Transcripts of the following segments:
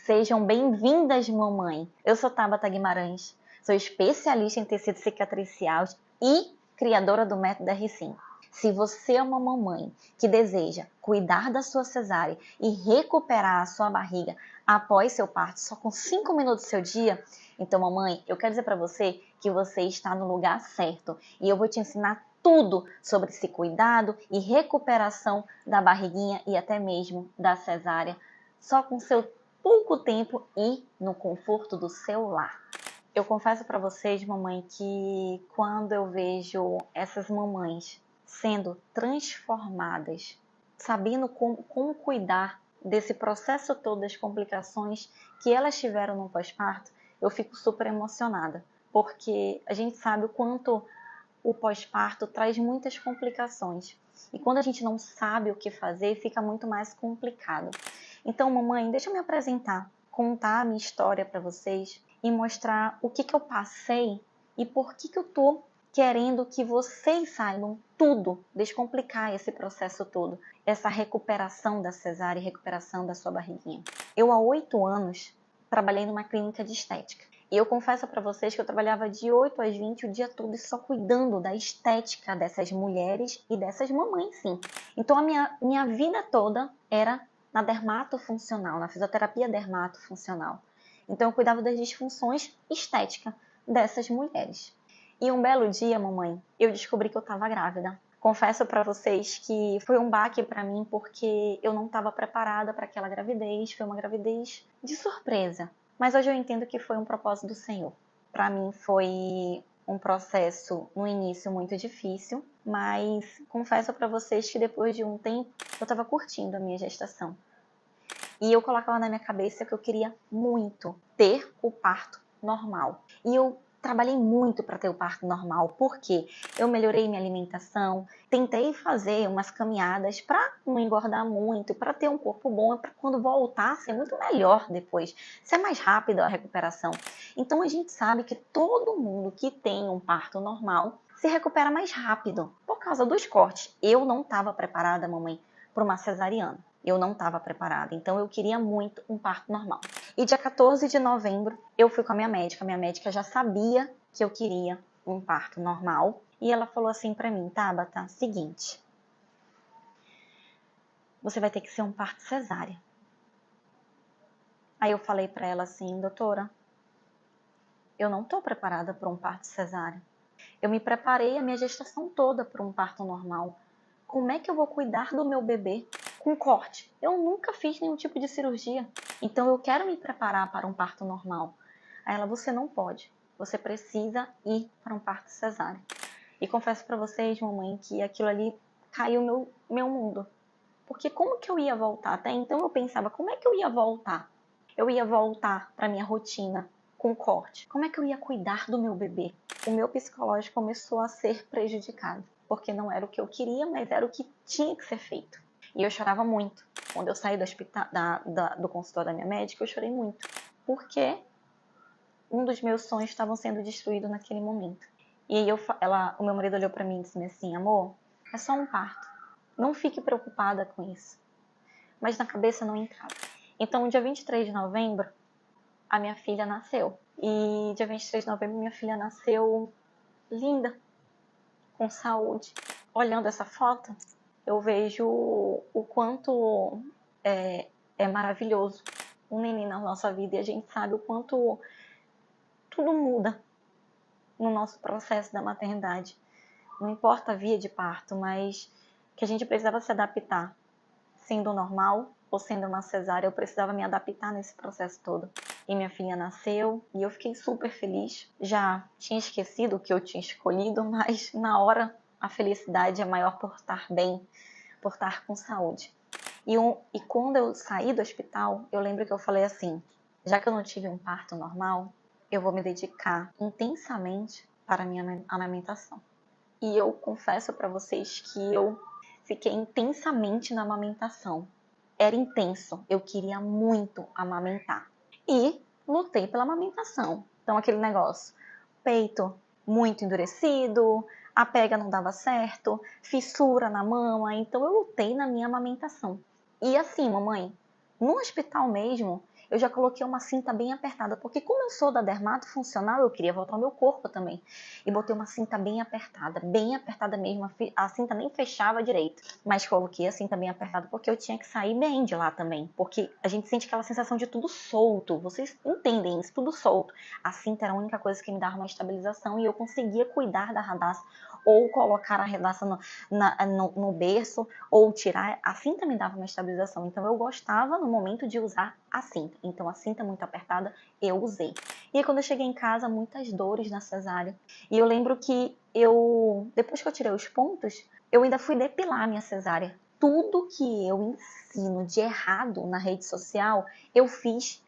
Sejam bem-vindas, mamãe. Eu sou Tabata Guimarães, sou especialista em tecido cicatricial e criadora do método R5. Se você é uma mamãe que deseja cuidar da sua cesárea e recuperar a sua barriga após seu parto só com 5 minutos do seu dia, então, mamãe, eu quero dizer para você que você está no lugar certo e eu vou te ensinar tudo sobre esse cuidado e recuperação da barriguinha e até mesmo da cesárea, só com seu pouco tempo e no conforto do seu lar. Eu confesso para vocês, mamãe, que quando eu vejo essas mamães sendo transformadas, sabendo como cuidar desse processo todo, das complicações que elas tiveram no pós-parto, eu fico super emocionada, porque a gente sabe o quanto o pós-parto traz muitas complicações. E quando a gente não sabe o que fazer, fica muito mais complicado. Então, mamãe, deixa eu me apresentar, contar a minha história para vocês e mostrar o que eu passei e por que eu tô querendo que vocês saibam tudo, descomplicar esse processo todo, essa recuperação da cesárea e recuperação da sua barriguinha. Eu, há 8 anos, trabalhei numa clínica de estética. E eu confesso para vocês que eu trabalhava de 8 às 20 o dia todo só cuidando da estética dessas mulheres e dessas mamães, sim. Então a minha vida toda era na dermatofuncional, na fisioterapia dermatofuncional. Então eu cuidava das disfunções estéticas dessas mulheres. E um belo dia, mamãe, eu descobri que eu estava grávida. Confesso para vocês que foi um baque para mim porque eu não estava preparada para aquela gravidez. Foi uma gravidez de surpresa. Mas hoje eu entendo que foi um propósito do Senhor. Para mim foi um processo no início muito difícil, mas confesso para vocês que depois de um tempo eu estava curtindo a minha gestação. E eu colocava na minha cabeça que eu queria muito ter o parto normal. E eu trabalhei muito para ter o parto normal, porque eu melhorei minha alimentação, tentei fazer umas caminhadas para não engordar muito, para ter um corpo bom, para quando voltar ser muito melhor depois, ser mais rápido a recuperação. Então a gente sabe que todo mundo que tem um parto normal se recupera mais rápido por causa dos cortes. Eu não estava preparada, mamãe, para uma cesariana. Eu não estava preparada, então eu queria muito um parto normal. E dia 14 de novembro, eu fui com a minha médica já sabia que eu queria um parto normal, e ela falou assim pra mim: Tabata, seguinte, você vai ter que ser um parto cesárea. Aí eu falei pra ela assim: doutora, eu não tô preparada para um parto cesárea. Eu me preparei a minha gestação toda para um parto normal. Como é que eu vou cuidar do meu bebê com corte? Eu nunca fiz nenhum tipo de cirurgia, então eu quero me preparar para um parto normal. Aí ela: você não pode, você precisa ir para um parto cesárea. E confesso para vocês, mamãe, que aquilo ali caiu meu mundo. Porque como que eu ia voltar? Até então eu pensava, como é que eu ia voltar? Eu ia voltar para minha rotina com corte. Como é que eu ia cuidar do meu bebê? O meu psicológico começou a ser prejudicado, porque não era o que eu queria, mas era o que tinha que ser feito. E eu chorava muito. Quando eu saí do hospital, do consultório da minha médica, eu chorei muito, porque um dos meus sonhos estavam sendo destruídos naquele momento. E aí o meu marido olhou para mim e disse assim: amor, é só um parto. Não fique preocupada com isso. Mas na cabeça não entrava. Então, no dia 23 de novembro, a minha filha nasceu. E dia 23 de novembro, minha filha nasceu linda, com saúde. Olhando essa foto, eu vejo o quanto é maravilhoso um neném na nossa vida. E a gente sabe o quanto tudo muda no nosso processo da maternidade. Não importa a via de parto, mas que a gente precisava se adaptar. Sendo normal ou sendo uma cesárea, eu precisava me adaptar nesse processo todo. E minha filha nasceu e eu fiquei super feliz. Já tinha esquecido o que eu tinha escolhido, mas na hora a felicidade é maior por estar bem, por estar com saúde. E quando eu saí do hospital, eu lembro que eu falei assim: já que eu não tive um parto normal, eu vou me dedicar intensamente para a minha amamentação. E eu confesso para vocês que eu fiquei intensamente na amamentação. Era intenso, eu queria muito amamentar. E lutei pela amamentação. Então aquele negócio, peito muito endurecido, a pega não dava certo, fissura na mama, então eu lutei na minha amamentação. E assim, mamãe, no hospital mesmo, eu já coloquei uma cinta bem apertada, porque como eu sou da dermato funcional, eu queria voltar ao meu corpo também. E botei uma cinta bem apertada mesmo, a cinta nem fechava direito. Mas coloquei a cinta bem apertada porque eu tinha que sair bem de lá também. Porque a gente sente aquela sensação de tudo solto, vocês entendem isso, tudo solto. A cinta era a única coisa que me dava uma estabilização e eu conseguia cuidar da Radassa, ou colocar a Radassa no berço, ou tirar. A cinta me dava uma estabilização, então eu gostava no momento de usar a cinta. Então a cinta muito apertada eu usei. E aí quando eu cheguei em casa, muitas dores na cesárea. E eu lembro que depois que eu tirei os pontos, eu ainda fui depilar a minha cesárea. Tudo que eu ensino de errado na rede social, eu fiz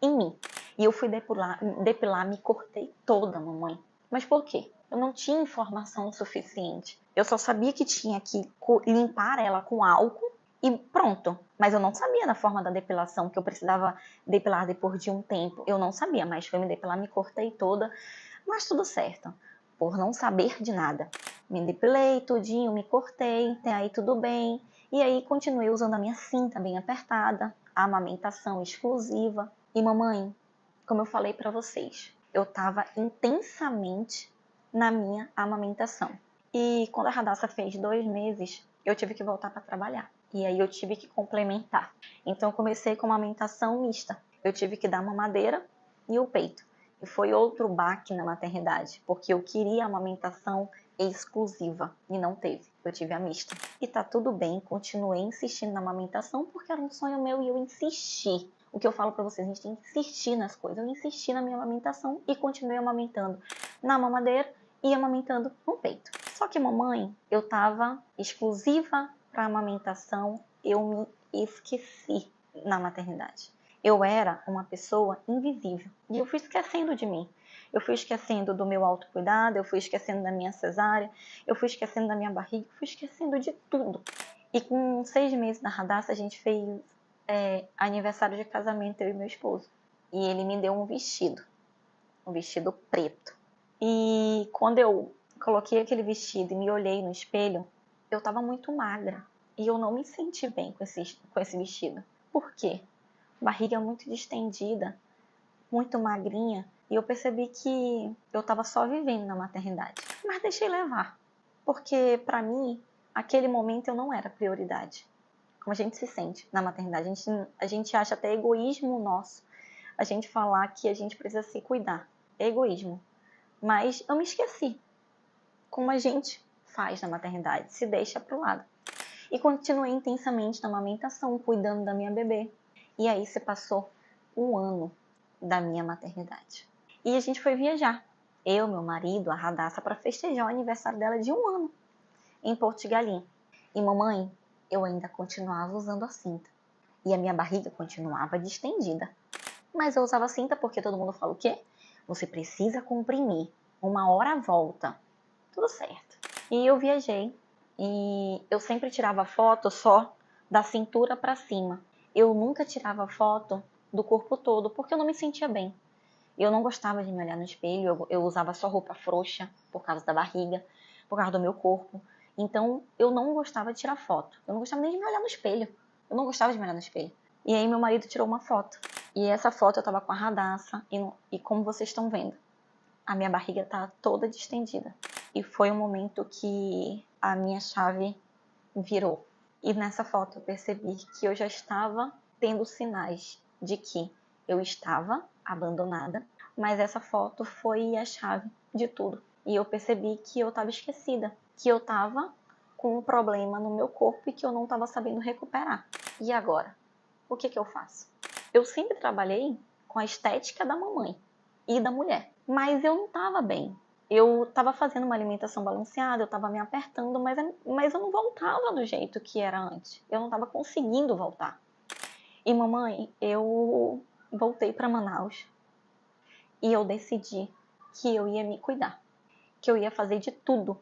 em mim. E eu fui depilar, me cortei toda, mamãe. Mas por quê? Eu não tinha informação suficiente. Eu só sabia que tinha que limpar ela com álcool e pronto. Mas eu não sabia da forma da depilação, que eu precisava depilar depois de um tempo. Eu não sabia, mas foi me depilar, me cortei toda. Mas tudo certo, por não saber de nada. Me depilei tudinho, me cortei, até aí tudo bem. E aí continuei usando a minha cinta bem apertada, a amamentação exclusiva. E mamãe, como eu falei para vocês, eu estava intensamente na minha amamentação. E quando a Radassa fez 2 meses, eu tive que voltar para trabalhar. E aí eu tive que complementar. Então eu comecei com uma amamentação mista. Eu tive que dar mamadeira e o peito. E foi outro baque na maternidade, porque eu queria a amamentação exclusiva e não teve. Eu tive a mista. E tá tudo bem, continuei insistindo na amamentação porque era um sonho meu e eu insisti. O que eu falo pra vocês, a gente tem que insistir nas coisas. Eu insisti na minha amamentação e continuei amamentando na mamadeira e amamentando no peito. Só que, mamãe, eu tava exclusiva para amamentação, eu me esqueci na maternidade. Eu era uma pessoa invisível e eu fui esquecendo de mim. Eu fui esquecendo do meu autocuidado, eu fui esquecendo da minha cesárea, eu fui esquecendo da minha barriga, eu fui esquecendo de tudo. E com 6 meses na Radassa, a gente fez aniversário de casamento, eu e meu esposo. E ele me deu um vestido preto. E quando eu coloquei aquele vestido e me olhei no espelho, eu tava muito magra. E eu não me senti bem com esse vestido. Por quê? Barriga muito distendida, muito magrinha. E eu percebi que eu tava só vivendo na maternidade. Mas deixei levar. Porque pra mim, aquele momento eu não era prioridade. Como a gente se sente na maternidade. A gente acha até egoísmo nosso a gente falar que a gente precisa se cuidar. É egoísmo. Mas eu me esqueci. Como a gente faz na maternidade, se deixa pro lado. E continuei intensamente na amamentação, cuidando da minha bebê. E aí se passou 1 ano da minha maternidade. E a gente foi viajar. Eu, meu marido, a Radassa, para festejar o aniversário dela de 1 ano, em Porto de Galinha. E mamãe, eu ainda continuava usando a cinta. E a minha barriga continuava distendida. Mas eu usava cinta porque todo mundo fala o quê? Você precisa comprimir. 1 hora volta. Tudo certo. E eu viajei. E eu sempre tirava foto só da cintura para cima. Eu nunca tirava foto do corpo todo porque eu não me sentia bem. Eu não gostava de me olhar no espelho. Eu usava só roupa frouxa por causa da barriga, por causa do meu corpo. Então eu não gostava de tirar foto. Eu não gostava nem de me olhar no espelho. Eu não gostava de me olhar no espelho. E aí meu marido tirou uma foto. E essa foto eu tava com a Radassa e como vocês estão vendo, a minha barriga tá toda distendida. E foi um momento que a minha chave virou. E nessa foto eu percebi que eu já estava tendo sinais de que eu estava abandonada, mas essa foto foi a chave de tudo. E eu percebi que eu estava esquecida, que eu estava com um problema no meu corpo e que eu não estava sabendo recuperar. E agora? O que eu faço? Eu sempre trabalhei com a estética da mamãe e da mulher, mas eu não estava bem. Eu estava fazendo uma alimentação balanceada, eu estava me apertando, mas eu não voltava do jeito que era antes. Eu não estava conseguindo voltar. E mamãe, eu voltei para Manaus e eu decidi que eu ia me cuidar, que eu ia fazer de tudo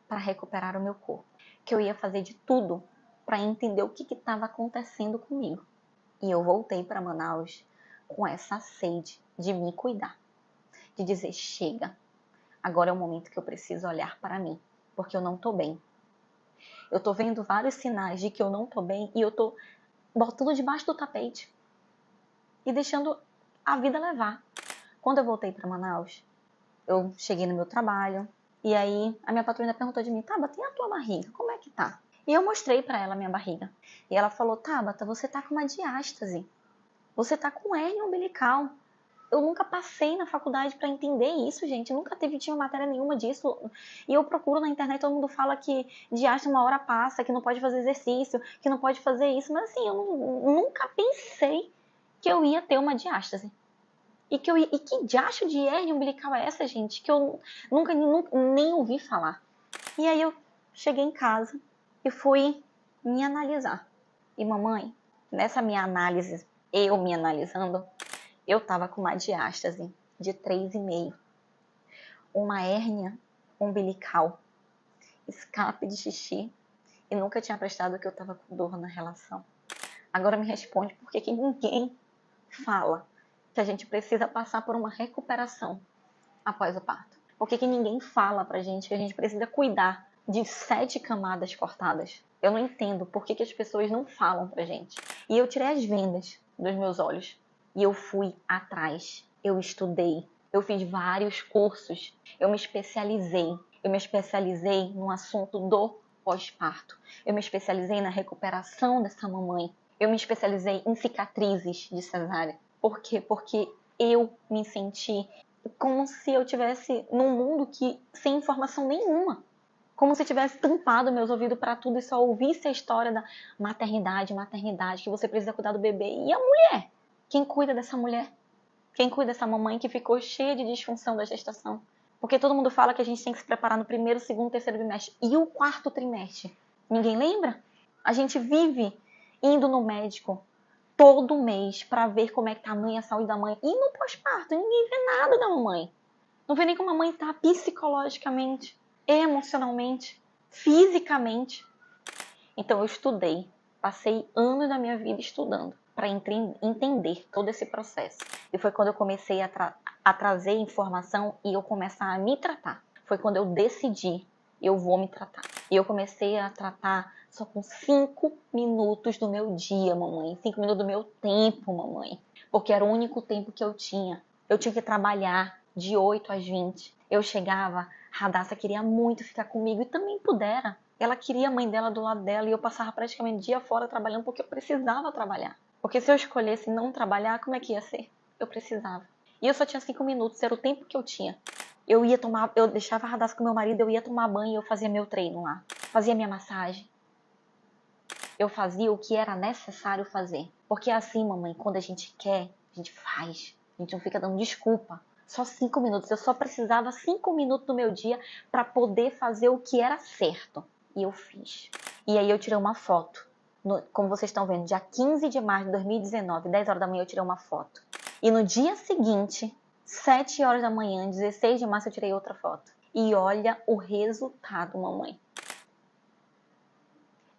para recuperar o meu corpo, que eu ia fazer de tudo para entender o que estava acontecendo comigo. E eu voltei para Manaus com essa sede de me cuidar, de dizer, chega, agora é o momento que eu preciso olhar para mim, porque eu não tô bem. Eu tô vendo vários sinais de que eu não tô bem e eu tô botando debaixo do tapete. e deixando a vida levar. Quando eu voltei para Manaus, eu cheguei no meu trabalho e aí a minha patroa perguntou de mim: Tabata, e a tua barriga? Como é que tá? E eu mostrei para ela a minha barriga. E ela falou: Tabata, você tá com uma diástase. Você tá com hérnia umbilical. Eu nunca passei na faculdade para entender isso, gente. Eu nunca tinha matéria nenhuma disso. E eu procuro na internet, todo mundo fala que diástase uma hora passa, que não pode fazer exercício, que não pode fazer isso. Mas assim, eu nunca pensei que eu ia ter uma diástase. E que diacho de hérnia umbilical é essa, gente? Que eu nunca nem ouvi falar. E aí eu cheguei em casa e fui me analisar. E mamãe, nessa minha análise, eu me analisando, eu tava com uma diástase de 3,5. Uma hérnia umbilical, escape de xixi, e nunca tinha prestado que eu tava com dor na relação. Agora me responde por que ninguém fala que a gente precisa passar por uma recuperação após o parto? Por que ninguém fala pra gente que a gente precisa cuidar de 7 camadas cortadas? Eu não entendo por que as pessoas não falam pra gente. E eu tirei as vendas dos meus olhos e eu fui atrás. Eu estudei, eu fiz vários cursos, eu me especializei. Eu me especializei no assunto do pós-parto. Eu me especializei na recuperação dessa mamãe. Eu me especializei em cicatrizes de cesárea. Por quê? Porque eu me senti como se eu tivesse num mundo sem informação nenhuma. Como se tivesse tampado meus ouvidos para tudo e só ouvisse a história da maternidade, que você precisa cuidar do bebê. E a mulher? Quem cuida dessa mulher? Quem cuida dessa mamãe que ficou cheia de disfunção da gestação? Porque todo mundo fala que a gente tem que se preparar no primeiro, segundo, terceiro trimestre. E o quarto trimestre? Ninguém lembra? A gente vive indo no médico todo mês para ver como é que tá a mãe, a saúde da mãe. E no pós-parto, ninguém vê nada da mamãe. Não vê nem como a mãe tá psicologicamente, emocionalmente, fisicamente. Então eu estudei, passei anos da minha vida estudando para entender todo esse processo. E foi quando eu comecei a trazer informação e eu começar a me tratar. Foi quando eu decidi, eu vou me tratar. E eu comecei a tratar só com 5 minutos do meu dia, mamãe. 5 minutos do meu tempo, mamãe. Porque era o único tempo que eu tinha. Eu tinha que trabalhar de 8 às 20. Eu chegava, Radassa queria muito ficar comigo e também pudera. Ela queria a mãe dela do lado dela e eu passava praticamente o dia fora trabalhando porque eu precisava trabalhar. Porque se eu escolhesse não trabalhar, como é que ia ser? Eu precisava. E eu só tinha 5 minutos, era o tempo que eu tinha. Eu deixava a Radassa com meu marido, eu ia tomar banho e eu fazia meu treino lá. Fazia minha massagem. Eu fazia o que era necessário fazer. Porque é assim, mamãe, quando a gente quer, a gente faz. A gente não fica dando desculpa. Só 5 minutos. Eu só precisava 5 minutos do meu dia para poder fazer o que era certo. E eu fiz. E aí eu tirei uma foto. Como vocês estão vendo, dia 15 de março de 2019, 10 horas da manhã eu tirei uma foto. E no dia seguinte, 7 horas da manhã, 16 de março, eu tirei outra foto. E olha o resultado, mamãe.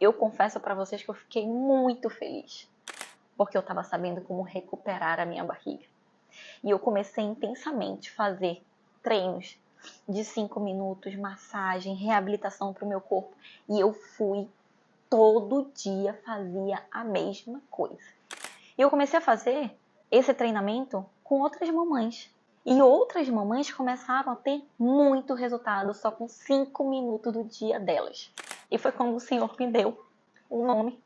Eu confesso para vocês que eu fiquei muito feliz. Porque eu estava sabendo como recuperar a minha barriga. E eu comecei intensamente a fazer treinos de 5 minutos, massagem, reabilitação para o meu corpo. E eu fui todo dia, fazia a mesma coisa. E eu comecei a fazer esse treinamento com outras mamães. E outras mamães começaram a ter muito resultado só com 5 minutos do dia delas. E foi quando o Senhor me deu o nome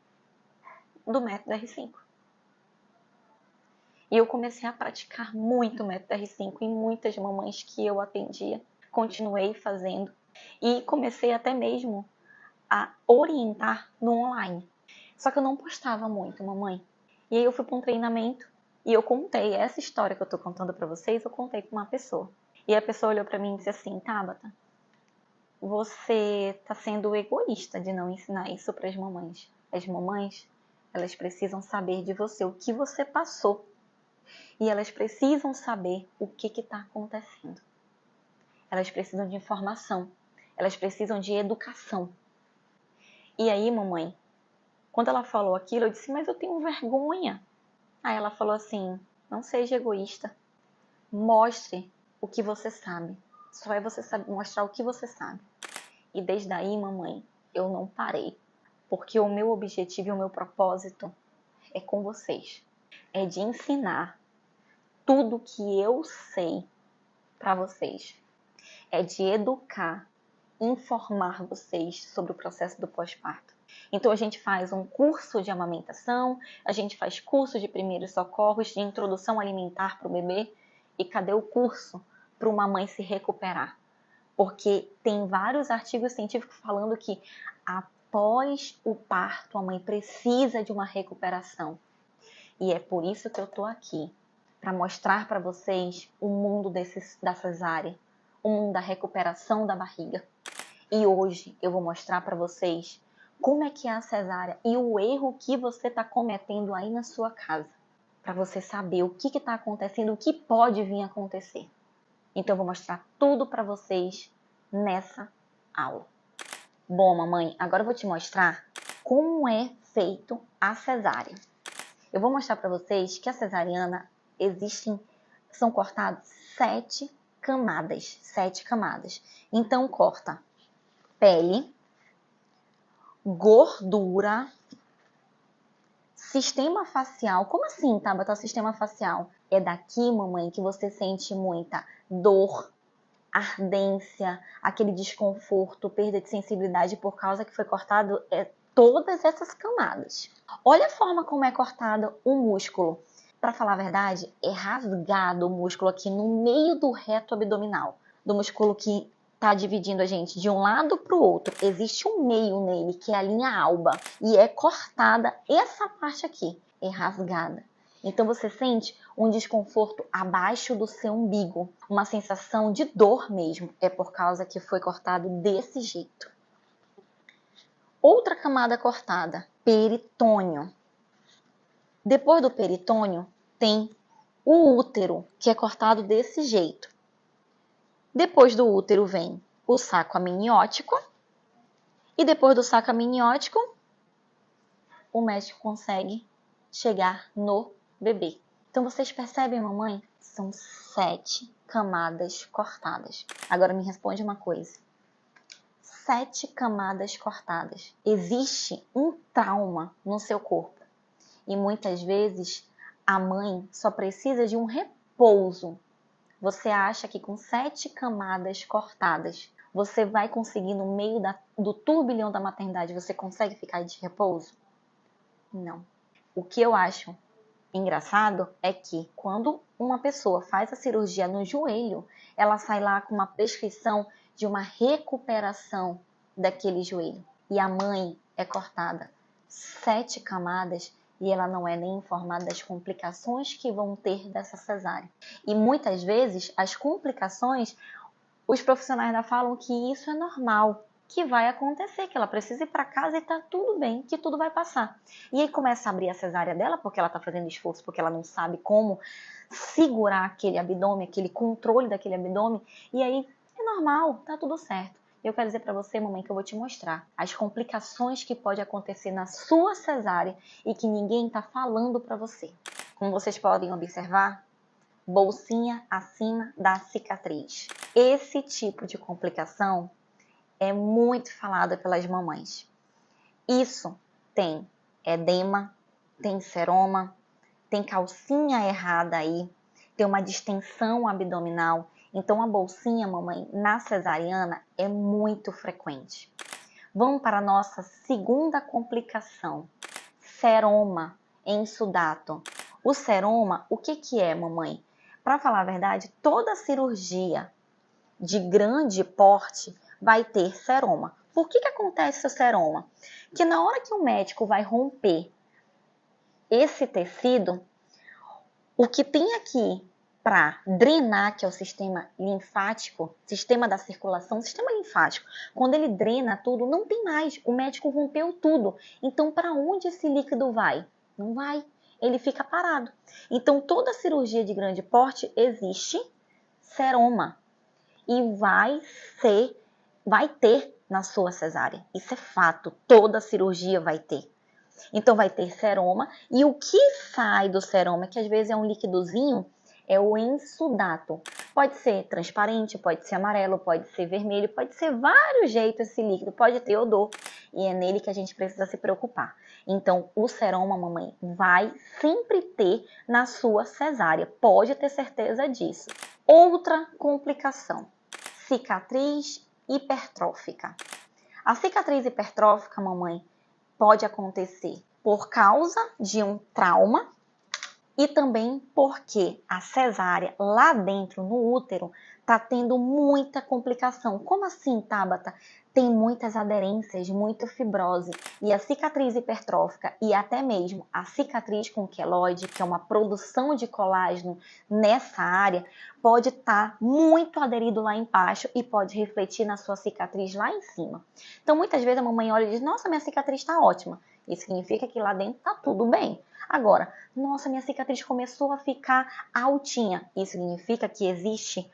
do método R5. E eu comecei a praticar muito o método R5 em muitas mamães que eu atendia. Continuei fazendo e comecei até mesmo a orientar no online. Só que eu não postava muito, mamãe. E aí eu fui para um treinamento e eu contei essa história que eu tô contando para vocês, eu contei para uma pessoa. E a pessoa olhou para mim e disse assim: Tabata, você tá sendo egoísta de não ensinar isso para as mamães. As mamães, elas precisam saber de você, o que você passou. E elas precisam saber o que está acontecendo. Elas precisam de informação. Elas precisam de educação. E aí, mamãe, quando ela falou aquilo, eu disse: mas eu tenho vergonha. Aí ela falou assim: não seja egoísta. Mostre o que você sabe. Só é você mostrar o que você sabe. E desde aí, mamãe, eu não parei. Porque o meu objetivo e o meu propósito é com vocês. é de ensinar tudo que eu sei para vocês. É de educar, informar vocês sobre o processo do pós-parto. Então a gente faz um curso de amamentação, a gente faz curso de primeiros socorros, de introdução alimentar para o bebê. E cadê o curso para uma mãe se recuperar? Porque tem vários artigos científicos falando que após o parto a mãe precisa de uma recuperação. E é por isso que eu estou aqui, para mostrar para vocês o mundo da cesárea, o mundo da recuperação da barriga. E hoje eu vou mostrar para vocês como é que é a cesárea e o erro que você está cometendo aí na sua casa, para você saber o que está acontecendo, o que pode vir a acontecer. Então eu vou mostrar tudo para vocês nessa aula. Bom, mamãe, agora eu vou te mostrar como é feito a cesárea. Eu vou mostrar para vocês que a cesariana são cortadas 7 camadas. 7 camadas. Então corta pele, gordura, sistema facial. Como assim, Tabata, sistema facial? É daqui, mamãe, que você sente muita dor, ardência, aquele desconforto, perda de sensibilidade por causa que foi cortado todas essas camadas. Olha a forma como é cortado o músculo. Para falar a verdade, é rasgado o músculo aqui no meio do reto abdominal, do músculo que está dividindo a gente de um lado para o outro. Existe um meio nele, que é a linha alba, e é cortada essa parte aqui, é rasgada. Então você sente um desconforto abaixo do seu umbigo, uma sensação de dor mesmo, é por causa que foi cortado desse jeito. Outra camada cortada, peritônio. Depois do peritônio tem o útero, que é cortado desse jeito. Depois do útero vem o saco amniótico. E depois do saco amniótico, o médico consegue chegar no bebê. Então vocês percebem, mamãe? São 7 camadas cortadas. Agora me responde uma coisa. 7 camadas cortadas. Existe um trauma no seu corpo. E muitas vezes a mãe só precisa de um repouso. Você acha que com 7 camadas cortadas, você vai conseguir no meio do turbilhão da maternidade, você consegue ficar de repouso? Não. O que eu acho engraçado é que quando uma pessoa faz a cirurgia no joelho, ela sai lá com uma prescrição de uma recuperação daquele joelho. E a mãe é cortada 7 camadas e ela não é nem informada das complicações que vão ter dessa cesárea. E muitas vezes as complicações, os profissionais ainda falam que isso é normal, que vai acontecer, que ela precisa ir para casa e tá tudo bem, que tudo vai passar. E aí começa a abrir a cesárea dela, porque ela tá fazendo esforço, porque ela não sabe como segurar aquele abdômen, aquele controle daquele abdômen, e aí é normal, tá tudo certo. Eu quero dizer para você, mamãe, que eu vou te mostrar as complicações que pode acontecer na sua cesárea e que ninguém tá falando para você. Como vocês podem observar, bolsinha acima da cicatriz. Esse tipo de complicação é muito falada pelas mamães. Isso tem edema, tem seroma, tem calcinha errada aí, tem uma distensão abdominal. Então a bolsinha, mamãe, na cesariana é muito frequente. Vamos para a nossa segunda complicação, seroma em sudato. O seroma, o que é, mamãe? Para falar a verdade, toda cirurgia de grande porte vai ter seroma. Por que acontece o seroma? Que na hora que o médico vai romper esse tecido, o que tem aqui para drenar, que é o sistema linfático, sistema da circulação, sistema linfático, quando ele drena tudo, não tem mais. O médico rompeu tudo. Então, para onde esse líquido vai? Não vai. Ele fica parado. Então, toda cirurgia de grande porte existe seroma. E vai ter na sua cesárea. Isso é fato. Toda cirurgia vai ter. Então, vai ter seroma. E o que sai do seroma, que às vezes é um líquidozinho, é o exsudato. Pode ser transparente, pode ser amarelo, pode ser vermelho, pode ser vários jeitos esse líquido, pode ter odor. e é nele que a gente precisa se preocupar. Então, o seroma, mamãe, vai sempre ter na sua cesárea, pode ter certeza disso. Outra complicação, cicatriz hipertrófica. A cicatriz hipertrófica, mamãe, pode acontecer por causa de um trauma e também porque a cesárea lá dentro no útero está tendo muita complicação. Como assim, Tabata? Tem muitas aderências, muita fibrose. E a cicatriz hipertrófica e até mesmo a cicatriz com queloide, que é uma produção de colágeno nessa área, pode estar muito aderido lá embaixo e pode refletir na sua cicatriz lá em cima. Então, muitas vezes a mamãe olha e diz, nossa, minha cicatriz está ótima. Isso significa que lá dentro está tudo bem. Agora, nossa, minha cicatriz começou a ficar altinha. Isso significa que existe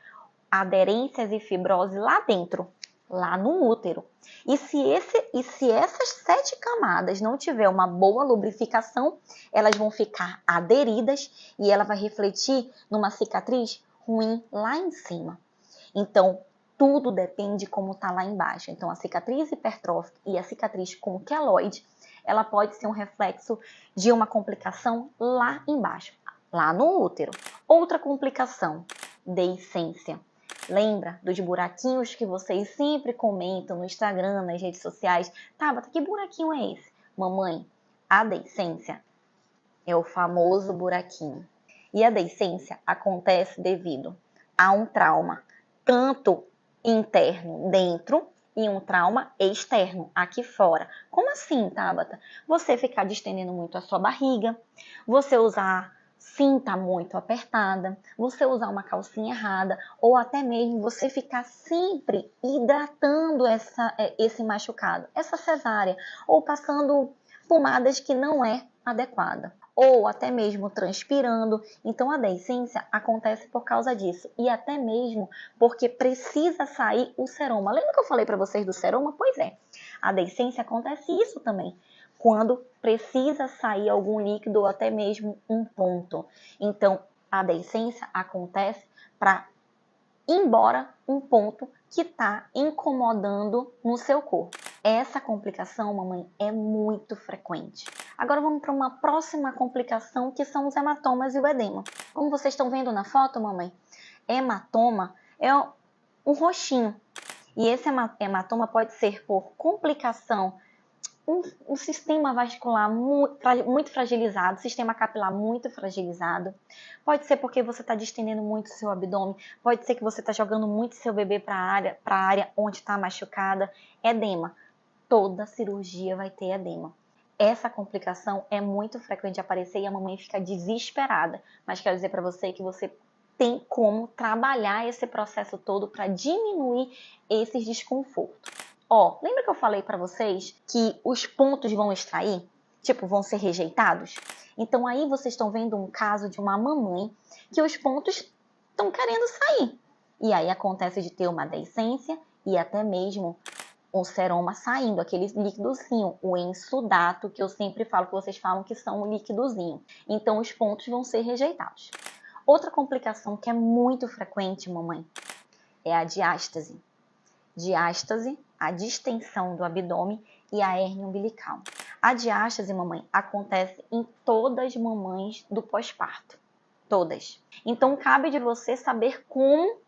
aderências e fibrose lá dentro, lá no útero. E se essas 7 camadas não tiver uma boa lubrificação, elas vão ficar aderidas e ela vai refletir numa cicatriz ruim lá em cima. Então, tudo depende de como está lá embaixo. Então, a cicatriz hipertrófica e a cicatriz com queloide, ela pode ser um reflexo de uma complicação lá embaixo, lá no útero. Outra complicação, deiscência. Lembra dos buraquinhos que vocês sempre comentam no Instagram, nas redes sociais? Tabata, que buraquinho é esse? Mamãe, a deiscência é o famoso buraquinho. E a deiscência acontece devido a um trauma, tanto interno dentro e um trauma externo aqui fora. Como assim, Tabata? Você ficar distendendo muito a sua barriga, você usar cinta muito apertada, você usar uma calcinha errada, ou até mesmo você ficar sempre hidratando esse machucado, essa cesárea, ou passando pomadas que não é adequada, ou até mesmo transpirando. Então a deiscência acontece por causa disso, e até mesmo porque precisa sair o seroma. Lembra que eu falei para vocês do seroma? Pois é, a deiscência acontece isso também, quando precisa sair algum líquido ou até mesmo um ponto. Então, a deiscência acontece para ir embora um ponto que está incomodando no seu corpo. Essa complicação, mamãe, é muito frequente. Agora vamos para uma próxima complicação, que são os hematomas e o edema. Como vocês estão vendo na foto, mamãe, hematoma é um roxinho. E esse hematoma pode ser por complicação, um sistema vascular muito fragilizado, sistema capilar muito fragilizado. Pode ser porque você está distendendo muito o seu abdômen, pode ser que você está jogando muito seu bebê para a área onde está machucada. Edema. Toda cirurgia vai ter edema. Essa complicação é muito frequente de aparecer e a mamãe fica desesperada. Mas quero dizer para você que você tem como trabalhar esse processo todo para diminuir esses desconfortos. Ó, lembra que eu falei para vocês que os pontos vão extrair? Tipo, vão ser rejeitados? Então aí vocês estão vendo um caso de uma mamãe que os pontos estão querendo sair. E aí acontece de ter uma deiscência e até mesmo o seroma saindo, aquele líquidozinho, o exsudato, que eu sempre falo, que vocês falam que são o líquidozinho. Então os pontos vão ser rejeitados. Outra complicação que é muito frequente, mamãe, é a diástase. Diástase, a distensão do abdômen e a hérnia umbilical. A diástase, mamãe, acontece em todas as mamães do pós-parto. Todas. Então, cabe de você saber como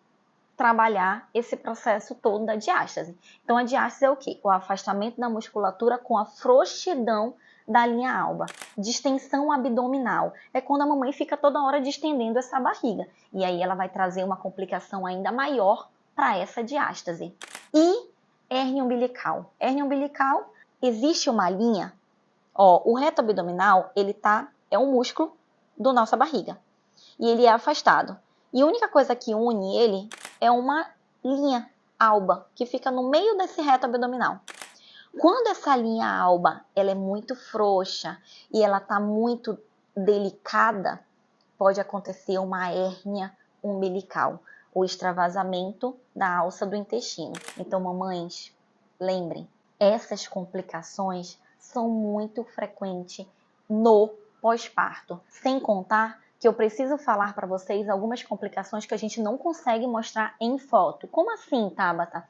trabalhar esse processo todo da diástase. Então, a diástase é o quê? O afastamento da musculatura com a frouxidão da linha alba. Distensão abdominal. É quando a mamãe fica toda hora distendendo essa barriga. E aí ela vai trazer uma complicação ainda maior para essa diástase. E hérnia umbilical. Hérnia umbilical, existe uma linha. Ó, o reto abdominal, é um músculo da nossa barriga. E ele é afastado. E a única coisa que une ele é uma linha alba, que fica no meio desse reto abdominal. Quando essa linha alba ela é muito frouxa e ela está muito delicada, pode acontecer uma hérnia umbilical, o extravasamento da alça do intestino. Então, mamães, lembrem, essas complicações são muito frequentes no pós-parto, sem contar que eu preciso falar para vocês algumas complicações que a gente não consegue mostrar em foto. Como assim, Tabata?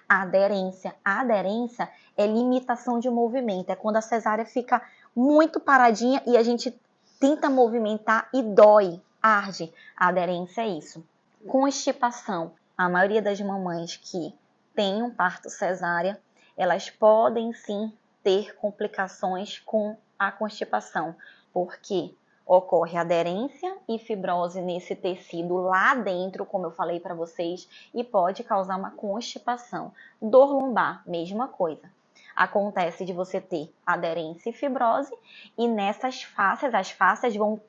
A aderência. A aderência é limitação de movimento. É quando a cesárea fica muito paradinha e a gente tenta movimentar e dói, arde. A aderência é isso. Constipação. A maioria das mamães que têm um parto cesárea, elas podem sim ter complicações com a constipação. Por quê? Ocorre aderência e fibrose nesse tecido lá dentro, como eu falei para vocês, e pode causar uma constipação. Dor lombar, mesma coisa. Acontece de você ter aderência e fibrose, e nessas fáscias, as fáscias vão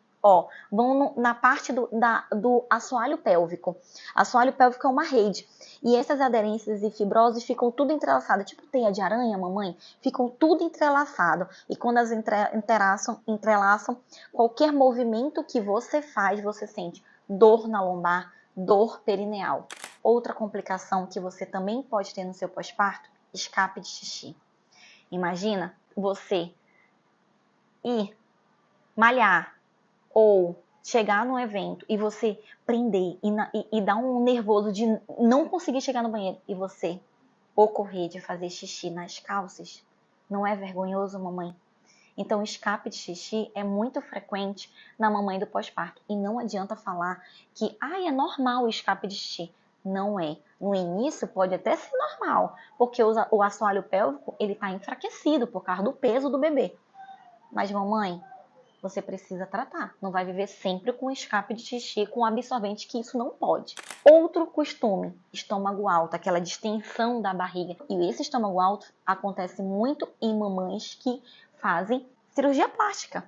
na parte do assoalho pélvico. Assoalho pélvico é uma rede. E essas aderências e fibroses ficam tudo entrelaçadas, tipo teia de aranha, mamãe, ficam tudo entrelaçado. E quando as entrelaçam, qualquer movimento que você faz, você sente dor na lombar, dor perineal. Outra complicação que você também pode ter no seu pós-parto, escape de xixi. Imagina você ir malhar ou chegar num evento e você prender e dar um nervoso de não conseguir chegar no banheiro e você ocorrer de fazer xixi nas calças, não é vergonhoso, mamãe? Então, escape de xixi é muito frequente na mamãe do pós-parto. E não adianta falar que é normal o escape de xixi. Não é. No início pode até ser normal, porque o assoalho pélvico está enfraquecido por causa do peso do bebê. Mas, mamãe, você precisa tratar. Não vai viver sempre com escape de xixi, com absorvente, que isso não pode. Outro costume, estômago alto, aquela distensão da barriga. E esse estômago alto acontece muito em mamães que fazem cirurgia plástica.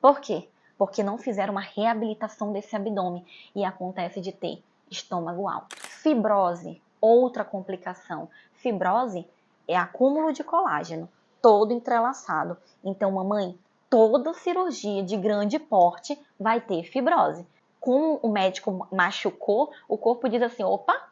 Por quê? Porque não fizeram uma reabilitação desse abdômen e acontece de ter estômago alto. Fibrose, outra complicação. Fibrose é acúmulo de colágeno, todo entrelaçado. Então, mamãe, toda cirurgia de grande porte vai ter fibrose. Como o médico machucou, o corpo diz assim, opa,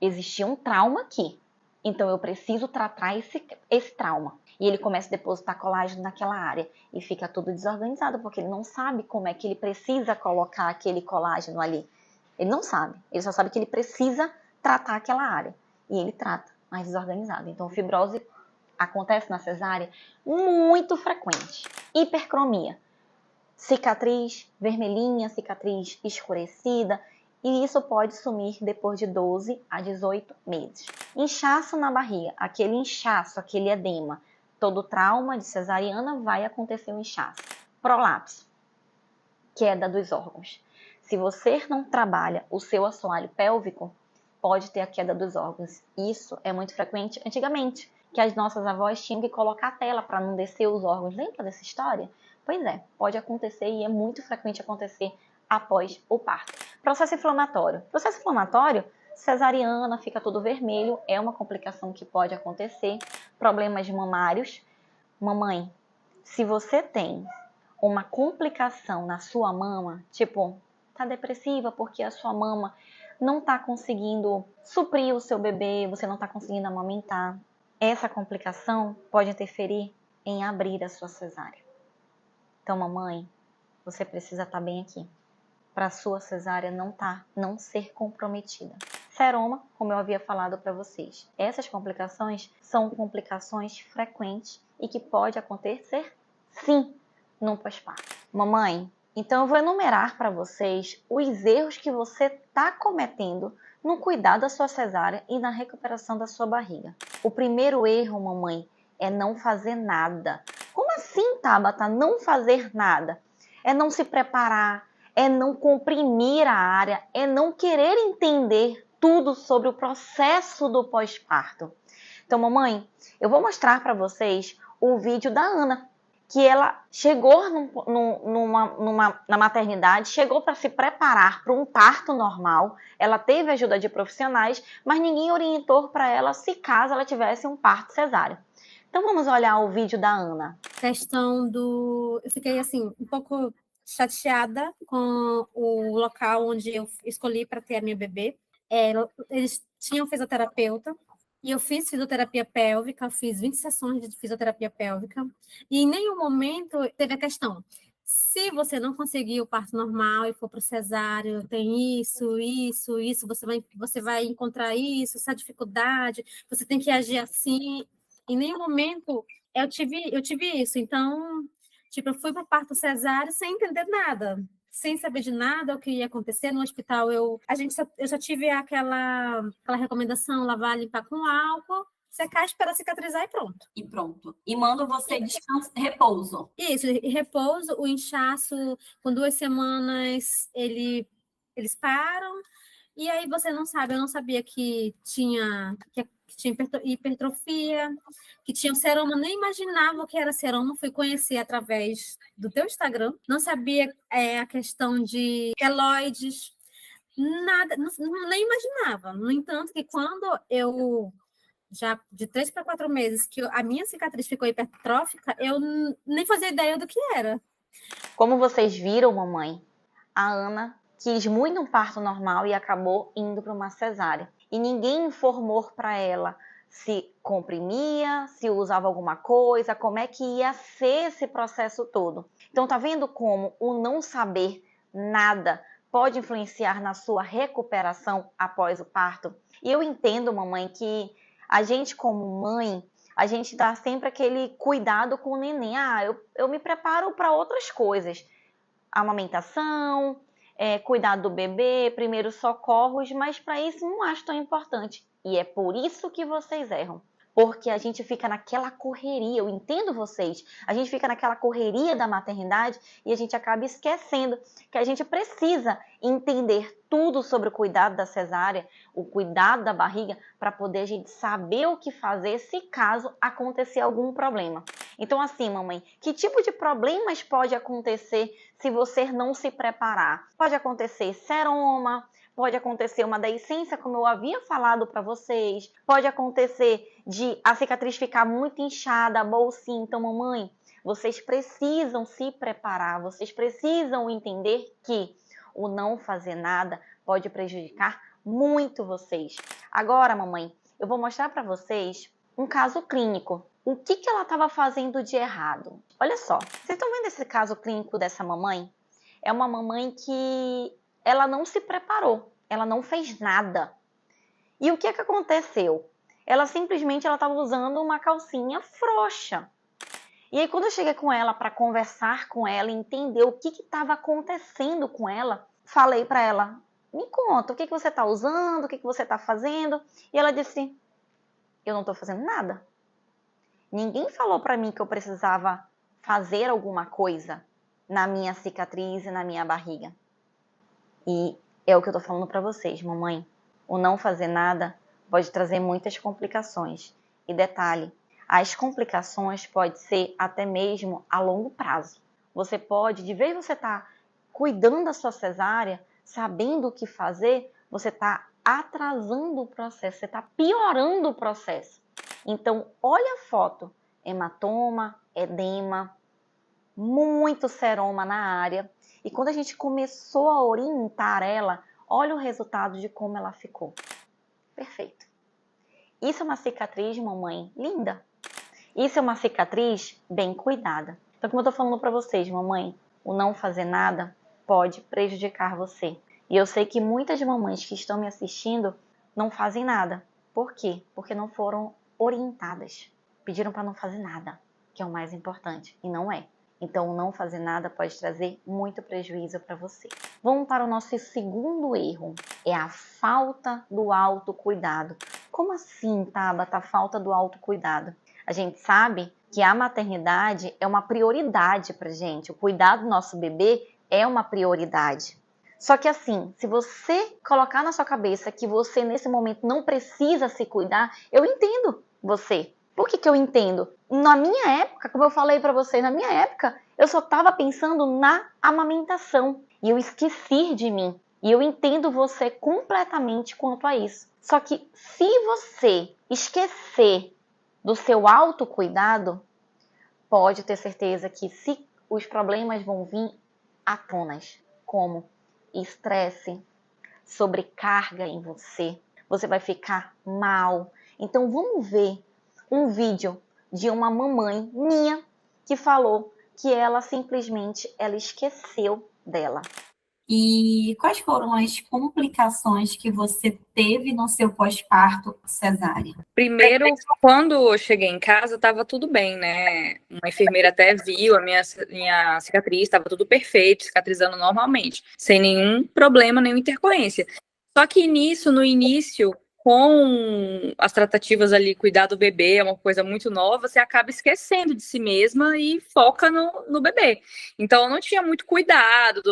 existia um trauma aqui. Então eu preciso tratar esse trauma. E ele começa a depositar colágeno naquela área. E fica tudo desorganizado, porque ele não sabe como é que ele precisa colocar aquele colágeno ali. Ele não sabe. Ele só sabe que ele precisa tratar aquela área. E ele trata, mas desorganizado. Então fibrose acontece na cesárea muito frequente. Hipercromia. Cicatriz vermelhinha, cicatriz escurecida. E isso pode sumir depois de 12 a 18 meses. Inchaço na barriga, aquele inchaço, aquele edema. Todo trauma de cesariana vai acontecer um inchaço. Prolapso, queda dos órgãos. Se você não trabalha o seu assoalho pélvico, pode ter a queda dos órgãos. Isso é muito frequente antigamente, que as nossas avós tinham que colocar a tela para não descer os órgãos. Lembra dessa história? Pois é, pode acontecer e é muito frequente acontecer após o parto. Processo inflamatório. Processo inflamatório, cesariana, fica todo vermelho, é uma complicação que pode acontecer. Problemas mamários. Mamãe, se você tem uma complicação na sua mama, tipo, tá depressiva porque a sua mama não tá conseguindo suprir o seu bebê, você não tá conseguindo amamentar, essa complicação pode interferir em abrir a sua cesárea. Então, mamãe, você precisa estar bem aqui para a sua cesárea não ser comprometida. Seroma, como eu havia falado para vocês. Essas complicações são complicações frequentes e que pode acontecer, sim, no pós-parto. Mamãe, então eu vou enumerar para vocês os erros que você está cometendo no cuidado da sua cesárea e na recuperação da sua barriga. O primeiro erro, mamãe, é não fazer nada. Como assim, Tabata, não fazer nada? É não se preparar, é não comprimir a área, é não querer entender tudo sobre o processo do pós-parto. Então, mamãe, eu vou mostrar para vocês o vídeo da Ana, que ela chegou na maternidade, chegou para se preparar para um parto normal, ela teve ajuda de profissionais, mas ninguém orientou para ela se caso ela tivesse um parto cesáreo. Então vamos olhar o vídeo da Ana. Eu fiquei assim, um pouco chateada com o local onde eu escolhi para ter a minha bebê. Eles tinham fisioterapeuta, e eu fiz fisioterapia pélvica, fiz 20 sessões de fisioterapia pélvica, e em nenhum momento teve a questão: Se você não conseguir o parto normal e for para o cesáreo, tem isso, você vai encontrar isso, essa dificuldade, você tem que agir assim. Em nenhum momento eu tive isso. Então, tipo, eu fui para o parto cesáreo sem entender nada, sem saber de nada o que ia acontecer. No hospital, eu já tive aquela recomendação, lavar, limpar com álcool, secar, esperar cicatrizar e pronto. E pronto. E mando você repouso. Isso, e repouso, o inchaço, com 2 semanas eles param, e aí você não sabe, eu não sabia que tinha hipertrofia, que tinha o seroma, nem imaginava o que era seroma, fui conhecer através do teu Instagram, não sabia a questão de queloides, nada, nem imaginava. No entanto, que quando eu já de 3 para 4 meses que a minha cicatriz ficou hipertrófica, eu nem fazia ideia do que era. Como vocês viram, mamãe, a Ana quis muito um parto normal e acabou indo para uma cesárea. E ninguém informou para ela se comprimia, se usava alguma coisa, como é que ia ser esse processo todo. Então, tá vendo como o não saber nada pode influenciar na sua recuperação após o parto? E eu entendo, mamãe, que a gente como mãe, a gente dá sempre aquele cuidado com o neném. Eu me preparo para outras coisas. Amamentação, cuidar do bebê, primeiros socorros, mas para isso não acho tão importante. E é por isso que vocês erram. Porque a gente fica naquela correria, eu entendo vocês, a gente fica naquela correria da maternidade e a gente acaba esquecendo que a gente precisa entender tudo sobre o cuidado da cesárea, o cuidado da barriga, para poder a gente saber o que fazer se caso acontecer algum problema. Então assim, mamãe, que tipo de problemas pode acontecer se você não se preparar? Pode acontecer seroma, pode acontecer uma deiscência, como eu havia falado para vocês. Pode acontecer de a cicatriz ficar muito inchada, a bolsinha. Então, mamãe, vocês precisam se preparar. Vocês precisam entender que o não fazer nada pode prejudicar muito vocês. Agora, mamãe, eu vou mostrar para vocês um caso clínico. O que ela estava fazendo de errado? Olha só, vocês estão vendo esse caso clínico dessa mamãe? É uma mamãe que ela não se preparou, ela não fez nada. E o que aconteceu? Ela simplesmente estava usando uma calcinha frouxa. E aí quando eu cheguei com ela para conversar com ela, entender o que estava acontecendo com ela, falei para ela, me conta, o que você está usando, o que você está fazendo? E ela disse, eu não estou fazendo nada. Ninguém falou para mim que eu precisava fazer alguma coisa na minha cicatriz e na minha barriga. E é o que eu tô falando para vocês, mamãe. O não fazer nada pode trazer muitas complicações. E detalhe, as complicações podem ser até mesmo a longo prazo. Você pode, de vez você estar cuidando da sua cesárea, sabendo o que fazer, você está atrasando o processo, você está piorando o processo. Então, olha a foto. Hematoma, edema, muito seroma na área. E quando a gente começou a orientar ela, olha o resultado de como ela ficou. Perfeito. Isso é uma cicatriz, mamãe, linda. Isso é uma cicatriz bem cuidada. Então, como eu tô falando para vocês, mamãe, o não fazer nada pode prejudicar você. E eu sei que muitas mamães que estão me assistindo não fazem nada. Por quê? Porque não foram orientadas. Pediram para não fazer nada, que é o mais importante, e não é. Então, o não fazer nada pode trazer muito prejuízo para você. Vamos para o nosso segundo erro. É a falta do autocuidado. Como assim, Tabata, a falta do autocuidado? A gente sabe que a maternidade é uma prioridade para gente. O cuidado do nosso bebê é uma prioridade. Só que assim, se você colocar na sua cabeça que você nesse momento não precisa se cuidar, eu entendo você. Por que eu entendo? Na minha época, como eu falei para vocês, na minha época, eu só estava pensando na amamentação. E eu esqueci de mim. E eu entendo você completamente quanto a isso. Só que se você esquecer do seu autocuidado, pode ter certeza que se os problemas vão vir à tona, como estresse, sobrecarga em você, você vai ficar mal. Então vamos ver um vídeo de uma mamãe minha que falou que ela simplesmente ela esqueceu dela. E quais foram as complicações que você teve no seu pós-parto cesárea? Primeiro, quando eu cheguei em casa, estava tudo bem, né? Uma enfermeira até viu a minha cicatriz, estava tudo perfeito, cicatrizando normalmente, sem nenhum problema, nenhuma intercorrência. Só que no início, com as tratativas ali, cuidar do bebê, é uma coisa muito nova, você acaba esquecendo de si mesma e foca no bebê. Então, eu não tinha muito cuidado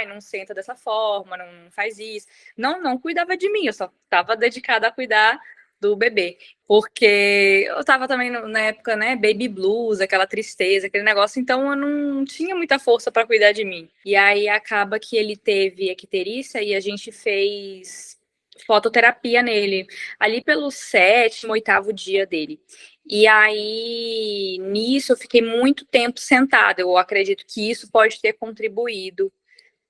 não senta dessa forma, não faz isso. Não cuidava de mim, eu só estava dedicada a cuidar do bebê, porque eu tava também na época, né, baby blues, aquela tristeza, aquele negócio, então eu não tinha muita força para cuidar de mim. E aí acaba que ele teve icterícia e a gente fez fototerapia nele, ali pelo 7º, 8º dia dele. E aí, nisso, eu fiquei muito tempo sentada. Eu acredito que isso pode ter contribuído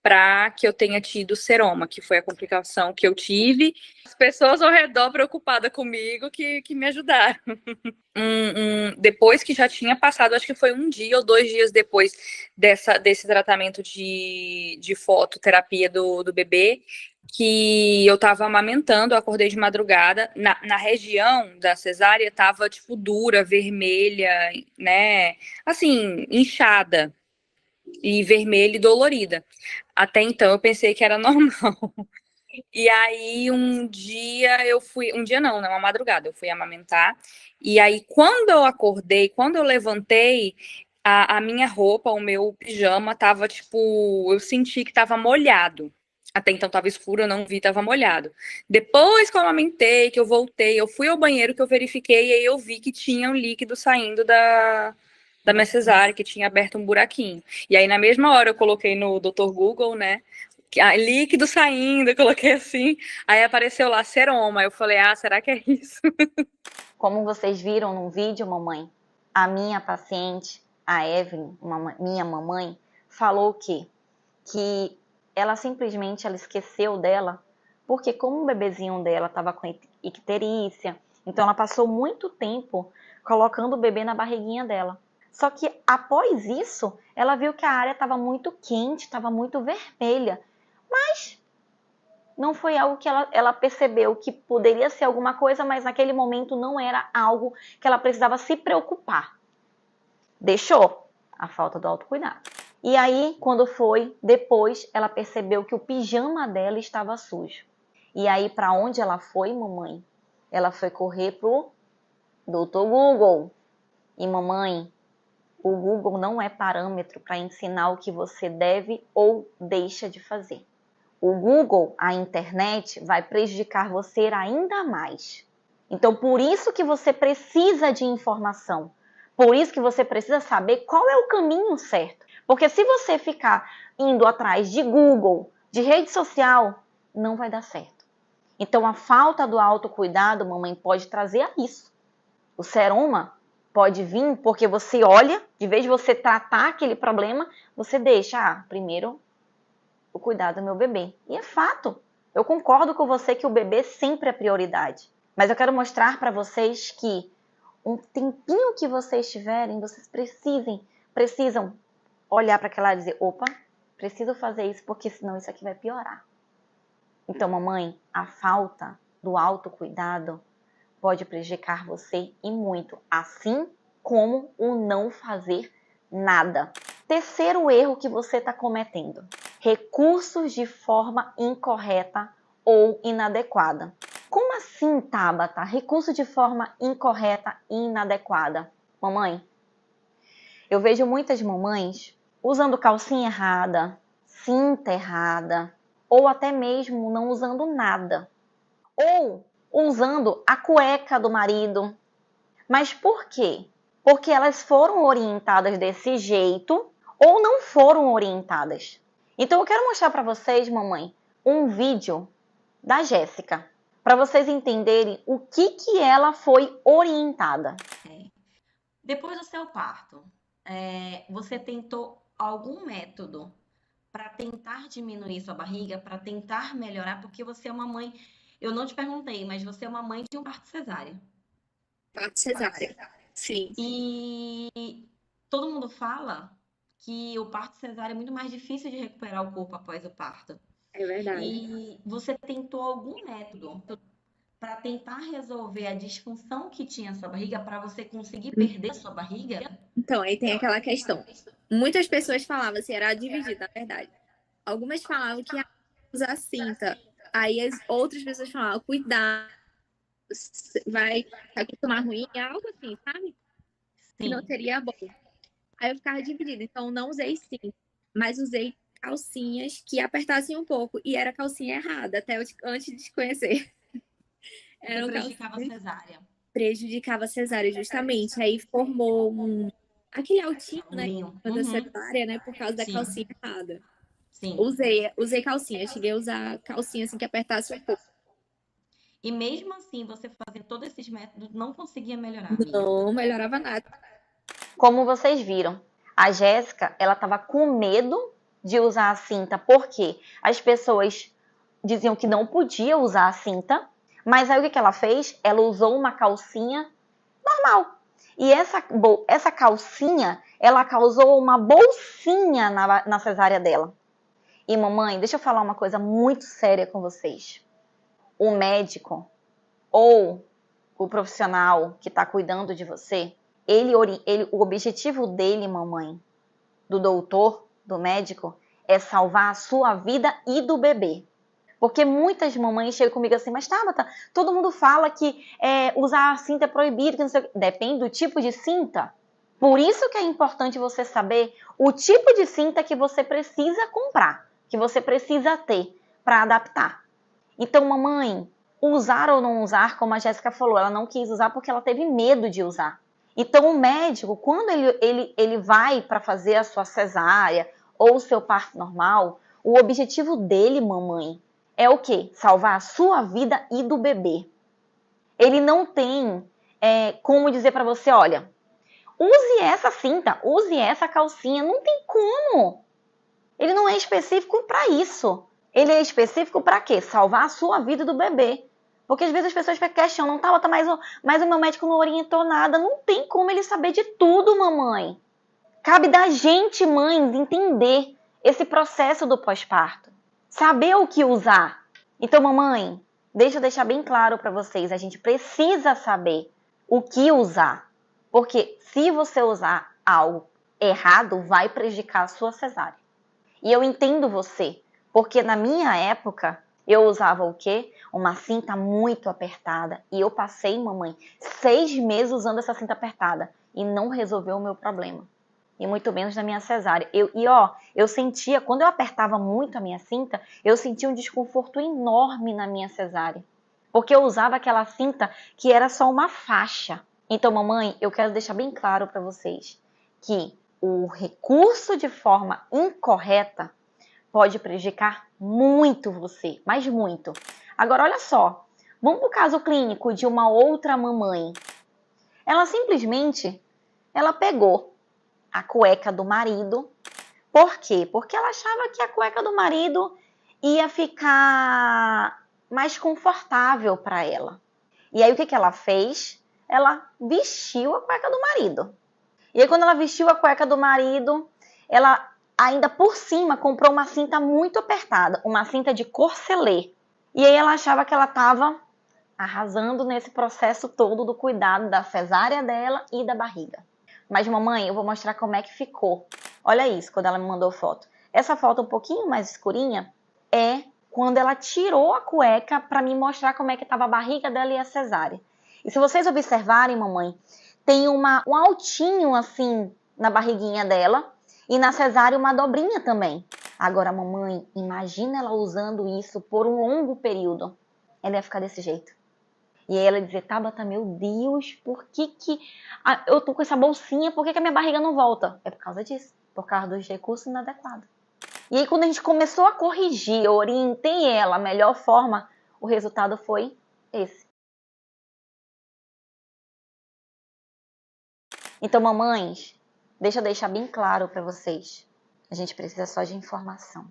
para que eu tenha tido seroma, que foi a complicação que eu tive. As pessoas ao redor preocupadas comigo que me ajudaram. Depois que já tinha passado, acho que foi 1 dia ou 2 dias depois desse tratamento de fototerapia do bebê, que eu tava amamentando, eu acordei de madrugada, na região da cesárea tava, tipo, dura, vermelha, né, assim, inchada, e vermelha e dolorida. Até então eu pensei que era normal. E aí um dia não, uma madrugada, eu fui amamentar. E aí quando eu acordei, quando eu levantei, a minha roupa, o meu pijama tava tipo, eu senti que tava molhado. Até então tava escuro, eu não vi, tava molhado. Depois que eu amamentei, que eu voltei, eu fui ao banheiro que eu verifiquei e aí eu vi que tinha um líquido saindo da minha cesárea, que tinha aberto um buraquinho. E aí, na mesma hora, eu coloquei no Dr. Google, né? Líquido saindo, eu coloquei assim. Aí apareceu lá, seroma. Eu falei, será que é isso? Como vocês viram no vídeo, mamãe, a minha paciente, a Evelyn, minha mamãe, falou o quê? Que ela simplesmente ela esqueceu dela, porque como o bebezinho dela estava com icterícia, então ela passou muito tempo colocando o bebê na barriguinha dela. Só que após isso, ela viu que a área estava muito quente, estava muito vermelha, mas não foi algo que ela percebeu que poderia ser alguma coisa, mas naquele momento não era algo que ela precisava se preocupar. Deixou a falta do autocuidado. E aí, quando foi, depois ela percebeu que o pijama dela estava sujo. E aí, para onde ela foi, mamãe? Ela foi correr pro Dr. Google. E mamãe, o Google não é parâmetro para ensinar o que você deve ou deixa de fazer. O Google, a internet, vai prejudicar você ainda mais. Então, por isso que você precisa de informação. Por isso que você precisa saber qual é o caminho certo. Porque se você ficar indo atrás de Google, de rede social, não vai dar certo. Então, a falta do autocuidado, mamãe, pode trazer a isso. O seroma pode vir porque você olha, de vez de você tratar aquele problema, você deixa, primeiro o cuidado do meu bebê. E é fato. Eu concordo com você que o bebê sempre é prioridade. Mas eu quero mostrar para vocês que um tempinho que vocês tiverem, vocês precisam olhar para aquela e dizer, opa, preciso fazer isso porque senão isso aqui vai piorar. Então, mamãe, a falta do autocuidado pode prejudicar você e muito, assim como o não fazer nada. Terceiro erro que você está cometendo: recursos de forma incorreta ou inadequada. Como assim, Tabata? Recurso de forma incorreta e inadequada. Mamãe, eu vejo muitas mamães usando calcinha errada, cinta errada, ou até mesmo não usando nada. Ou usando a cueca do marido. Mas por quê? Porque elas foram orientadas desse jeito ou não foram orientadas. Então eu quero mostrar para vocês, mamãe, um vídeo da Jéssica, para vocês entenderem o que ela foi orientada. Depois do seu parto, você tentou algum método para tentar diminuir sua barriga, para tentar melhorar? Porque você é uma mãe, eu não te perguntei, mas você é uma mãe de um parto cesárea. Parto cesárea, sim. E todo mundo fala que o parto cesáreo é muito mais difícil de recuperar o corpo após o parto. É verdade. E você tentou algum método para tentar resolver a disfunção que tinha na sua barriga, para você conseguir perder a sua barriga? Então, aí tem aquela questão. Muitas pessoas falavam assim, era dividido, na verdade. Algumas falavam que ia usar cinta. Aí as outras pessoas falavam, cuidado, vai acostumar ruim, algo assim, sabe? Que não Sim. seria bom. Aí eu ficava dividida. Então, não usei cinta, mas usei calcinhas que apertassem um pouco. E era calcinha errada, até antes de te conhecer. Que Eram prejudicava a calcinhas cesárea. prejudicava a cesárea, justamente. Aí formou aquele altinho, Um né? ninho. Da cesárea, né? Por causa da Sim, calcinha errada. sim. Usei calcinha, cheguei a usar calcinha assim que apertasse um pouco. E mesmo assim, você fazendo todos esses métodos, não conseguia melhorar, amiga. Não melhorava nada. Como vocês viram, a Jéssica, ela estava com medo de usar a cinta, porque as pessoas diziam que não podia usar a cinta, mas aí o que ela fez? Ela usou uma calcinha normal. E essa calcinha, ela causou uma bolsinha na cesárea dela. E mamãe, deixa eu falar uma coisa muito séria com vocês. O médico ou o profissional que está cuidando de você, o objetivo dele, mamãe, do doutor, do médico, é salvar a sua vida e do bebê. Porque muitas mamães chegam comigo assim, mas Tabata, todo mundo fala que usar cinta é proibido, que não sei o quê. Depende do tipo de cinta. Por isso que é importante você saber o tipo de cinta que você precisa comprar, que você precisa ter para adaptar. Então, mamãe, usar ou não usar, como a Jéssica falou, ela não quis usar porque ela teve medo de usar. Então, o médico, quando ele vai para fazer a sua cesárea ou o seu parto normal, o objetivo dele, mamãe, é o quê? Salvar a sua vida e do bebê. Ele não tem como dizer para você, olha, use essa cinta, use essa calcinha, não tem como. Ele não é específico para isso. Ele é específico para quê? Salvar a sua vida e do bebê. Porque às vezes as pessoas questionam, tá, mas o meu médico não orientou nada. Não tem como ele saber de tudo, mamãe. Cabe da gente, mães, entender esse processo do pós-parto. Saber o que usar. Então, mamãe, deixa eu deixar bem claro para vocês. A gente precisa saber o que usar. Porque se você usar algo errado, vai prejudicar a sua cesárea. E eu entendo você. Porque na minha época, eu usava o quê? Uma cinta muito apertada. E eu passei, mamãe, 6 meses usando essa cinta apertada. E não resolveu o meu problema. E muito menos na minha cesárea. Eu sentia, quando eu apertava muito a minha cinta, eu sentia um desconforto enorme na minha cesárea. Porque eu usava aquela cinta que era só uma faixa. Então, mamãe, eu quero deixar bem claro para vocês que o recurso de forma incorreta pode prejudicar muito você, mas muito. Agora, olha só, vamos para o caso clínico de uma outra mamãe. Ela simplesmente, pegou a cueca do marido. Por quê? Porque ela achava que a cueca do marido ia ficar mais confortável para ela. E aí, o que ela fez? Ela vestiu a cueca do marido. E aí, quando ela vestiu a cueca do marido, ela ainda por cima comprou uma cinta muito apertada, uma cinta de corcelê. E aí ela achava que ela estava arrasando nesse processo todo do cuidado da cesárea dela e da barriga. Mas, mamãe, eu vou mostrar como é que ficou. Olha isso, quando ela me mandou foto. Essa foto um pouquinho mais escurinha é quando ela tirou a cueca para me mostrar como é que estava a barriga dela e a cesárea. E se vocês observarem, mamãe, tem um altinho assim na barriguinha dela e na cesárea uma dobrinha também. Agora, mamãe, imagina ela usando isso por um longo período. Ela ia ficar desse jeito. E aí ela ia dizer, Tabata, meu Deus, por que eu tô com essa bolsinha, por que a minha barriga não volta? É por causa disso, por causa dos recursos inadequados. E aí quando a gente começou a corrigir, eu orientei ela a melhor forma, o resultado foi esse. Então, mamães, deixa eu deixar bem claro para vocês. A gente precisa só de informação.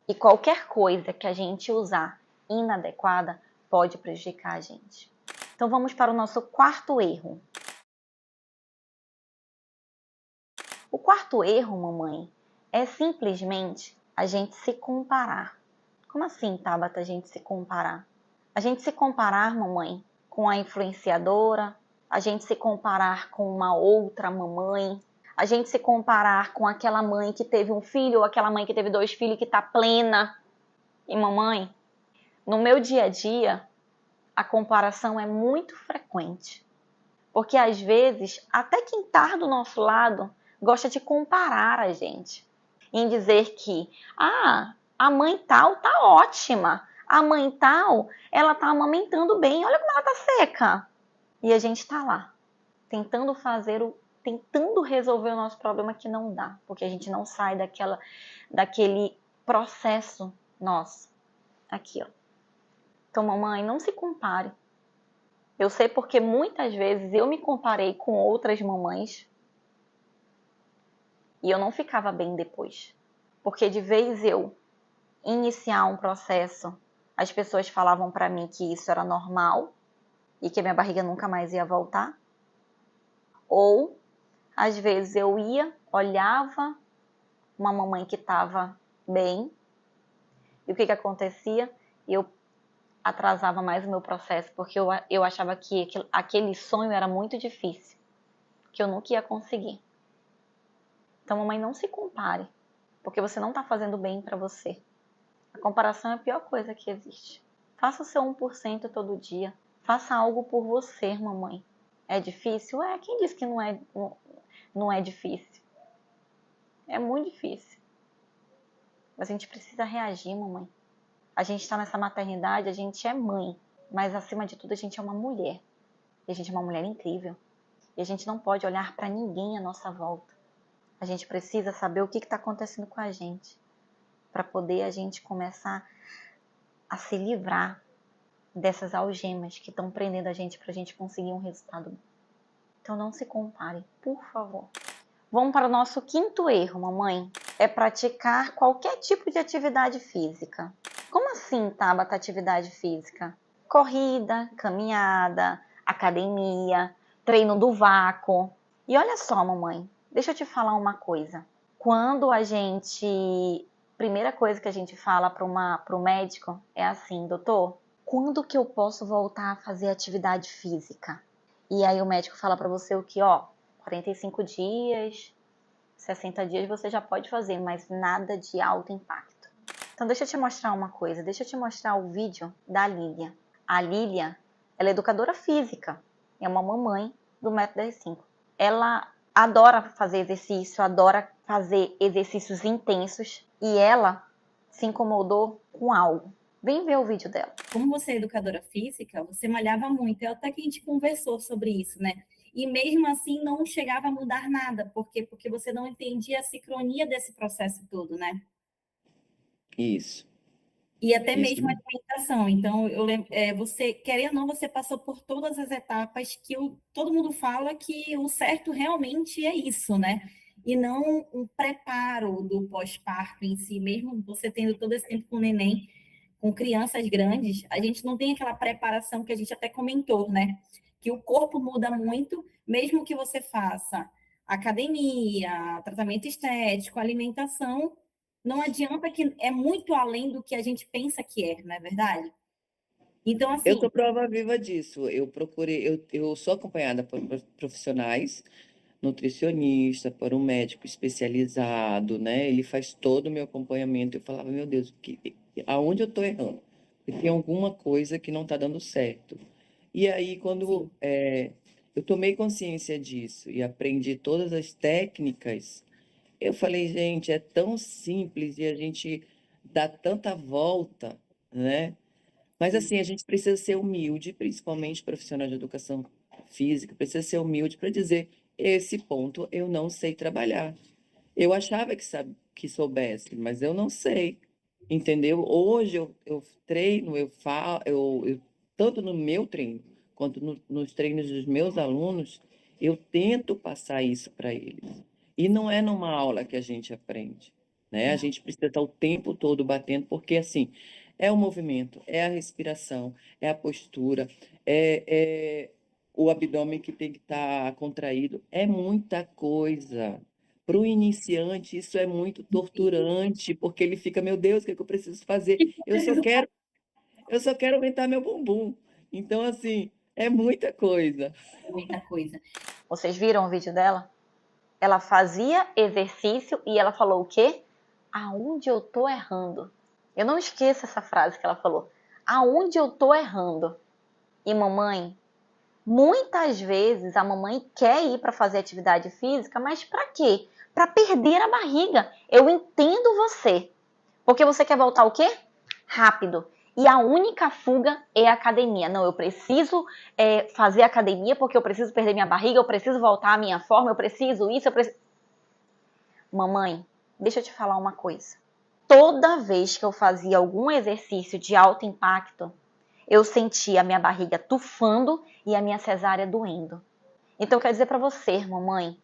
E qualquer coisa que a gente usar inadequada pode prejudicar a gente. Então, vamos para o nosso quarto erro. O quarto erro, mamãe, é simplesmente a gente se comparar. Como assim, Tabata, a gente se comparar? A gente se comparar, mamãe, com a influenciadora, a gente se comparar com uma outra mamãe, a gente se comparar com aquela mãe que teve um filho ou aquela mãe que teve 2 filhos que está plena. E mamãe, no meu dia a dia, a comparação é muito frequente. Porque às vezes, até quem está do nosso lado gosta de comparar a gente. Em dizer que, a mãe tal tá ótima. A mãe tal, ela tá amamentando bem. Olha como ela tá seca. E a gente tá lá, tentando resolver o nosso problema que não dá. Porque a gente não sai daquele processo nosso. Aqui, ó. Então, mamãe, não se compare. Eu sei porque muitas vezes eu me comparei com outras mamães e eu não ficava bem depois. Porque de vez eu iniciar um processo, as pessoas falavam para mim que isso era normal e que a minha barriga nunca mais ia voltar. Ou, às vezes eu ia, olhava uma mamãe que estava bem e o que acontecia? Eu atrasava mais o meu processo, porque eu achava que aquele sonho era muito difícil, que eu nunca ia conseguir. Então, mamãe, não se compare, porque você não está fazendo bem para você. A comparação é a pior coisa que existe. Faça o seu 1% todo dia. Faça algo por você, mamãe. É difícil? É, quem disse que não é difícil? É muito difícil. Mas a gente precisa reagir, mamãe. A gente está nessa maternidade, a gente é mãe, mas acima de tudo a gente é uma mulher. E a gente é uma mulher incrível. E a gente não pode olhar para ninguém à nossa volta. A gente precisa saber o que está acontecendo com a gente, para poder a gente começar a se livrar dessas algemas que estão prendendo a gente para a gente conseguir um resultado bom. Então não se compare, por favor. Vamos para o nosso quinto erro, mamãe. É praticar qualquer tipo de atividade física. Como assim, Tabata, atividade física? Corrida, caminhada, academia, treino do vácuo. E olha só, mamãe, deixa eu te falar uma coisa. Quando primeira coisa que a gente fala para o médico é assim, doutor, quando que eu posso voltar a fazer atividade física? E aí o médico fala para você o que, 45 dias, 60 dias você já pode fazer, mas nada de alto impacto. Então deixa eu te mostrar uma coisa, deixa eu te mostrar o vídeo da Lília. A Lília, ela é educadora física, é uma mamãe do Método R5. Ela adora fazer exercício, adora fazer exercícios intensos e ela se incomodou com algo. Vem ver o vídeo dela. Como você é educadora física, você malhava muito. Até que a gente conversou sobre isso, né? E mesmo assim não chegava a mudar nada. Por quê? Porque você não entendia a sincronia desse processo todo, né? Isso. E até Isso mesmo a mesmo. alimentação. Então, eu lembro, você, querendo ou não, você passou por todas as etapas que todo mundo fala que o certo realmente é isso, né? E não um preparo do pós-parto em si, mesmo você tendo todo esse tempo com o neném, com crianças grandes, a gente não tem aquela preparação que a gente até comentou, né? Que o corpo muda muito, mesmo que você faça academia, tratamento estético, alimentação, não adianta, que é muito além do que a gente pensa que é, não é verdade? Então, Eu assim, sou prova viva disso. Eu sou acompanhada por profissionais, nutricionista, por um médico especializado, né? Ele faz todo o meu acompanhamento. Eu falava, meu Deus, aonde eu estou errando? Porque tem alguma coisa que não está dando certo. E aí, quando eu tomei consciência disso e aprendi todas as técnicas, eu falei, gente, é tão simples e a gente dá tanta volta, né? Mas assim, a gente precisa ser humilde, principalmente profissional de educação física, precisa ser humilde para dizer, esse ponto eu não sei trabalhar. Eu achava que soubesse, mas eu não sei, entendeu? Hoje eu treino, eu falo, tanto no meu treino quanto nos treinos dos meus alunos, eu tento passar isso para eles. E não é numa aula que a gente aprende, né? A gente precisa estar o tempo todo batendo, porque assim, é o movimento, é a respiração, é a postura, é o abdômen que tem que estar contraído, é muita coisa. Para o iniciante, isso é muito torturante, porque ele fica, meu Deus, o que é que eu preciso fazer? Eu só quero aumentar meu bumbum. Então, assim, é muita coisa. Muita coisa. Vocês viram o vídeo dela? Ela fazia exercício e ela falou o quê? Aonde eu tô errando? Eu não esqueço essa frase que ela falou. Aonde eu tô errando? E mamãe, muitas vezes a mamãe quer ir para fazer atividade física, mas para quê? Para perder a barriga. Eu entendo você. Porque você quer voltar o quê? Rápido. E a única fuga é a academia. Não, eu preciso fazer academia porque eu preciso perder minha barriga, eu preciso voltar à minha forma, eu preciso isso, eu preciso... Mamãe, deixa eu te falar uma coisa. Toda vez que eu fazia algum exercício de alto impacto, eu sentia a minha barriga tufando e a minha cesárea doendo. Então, eu quero dizer para você, mamãe,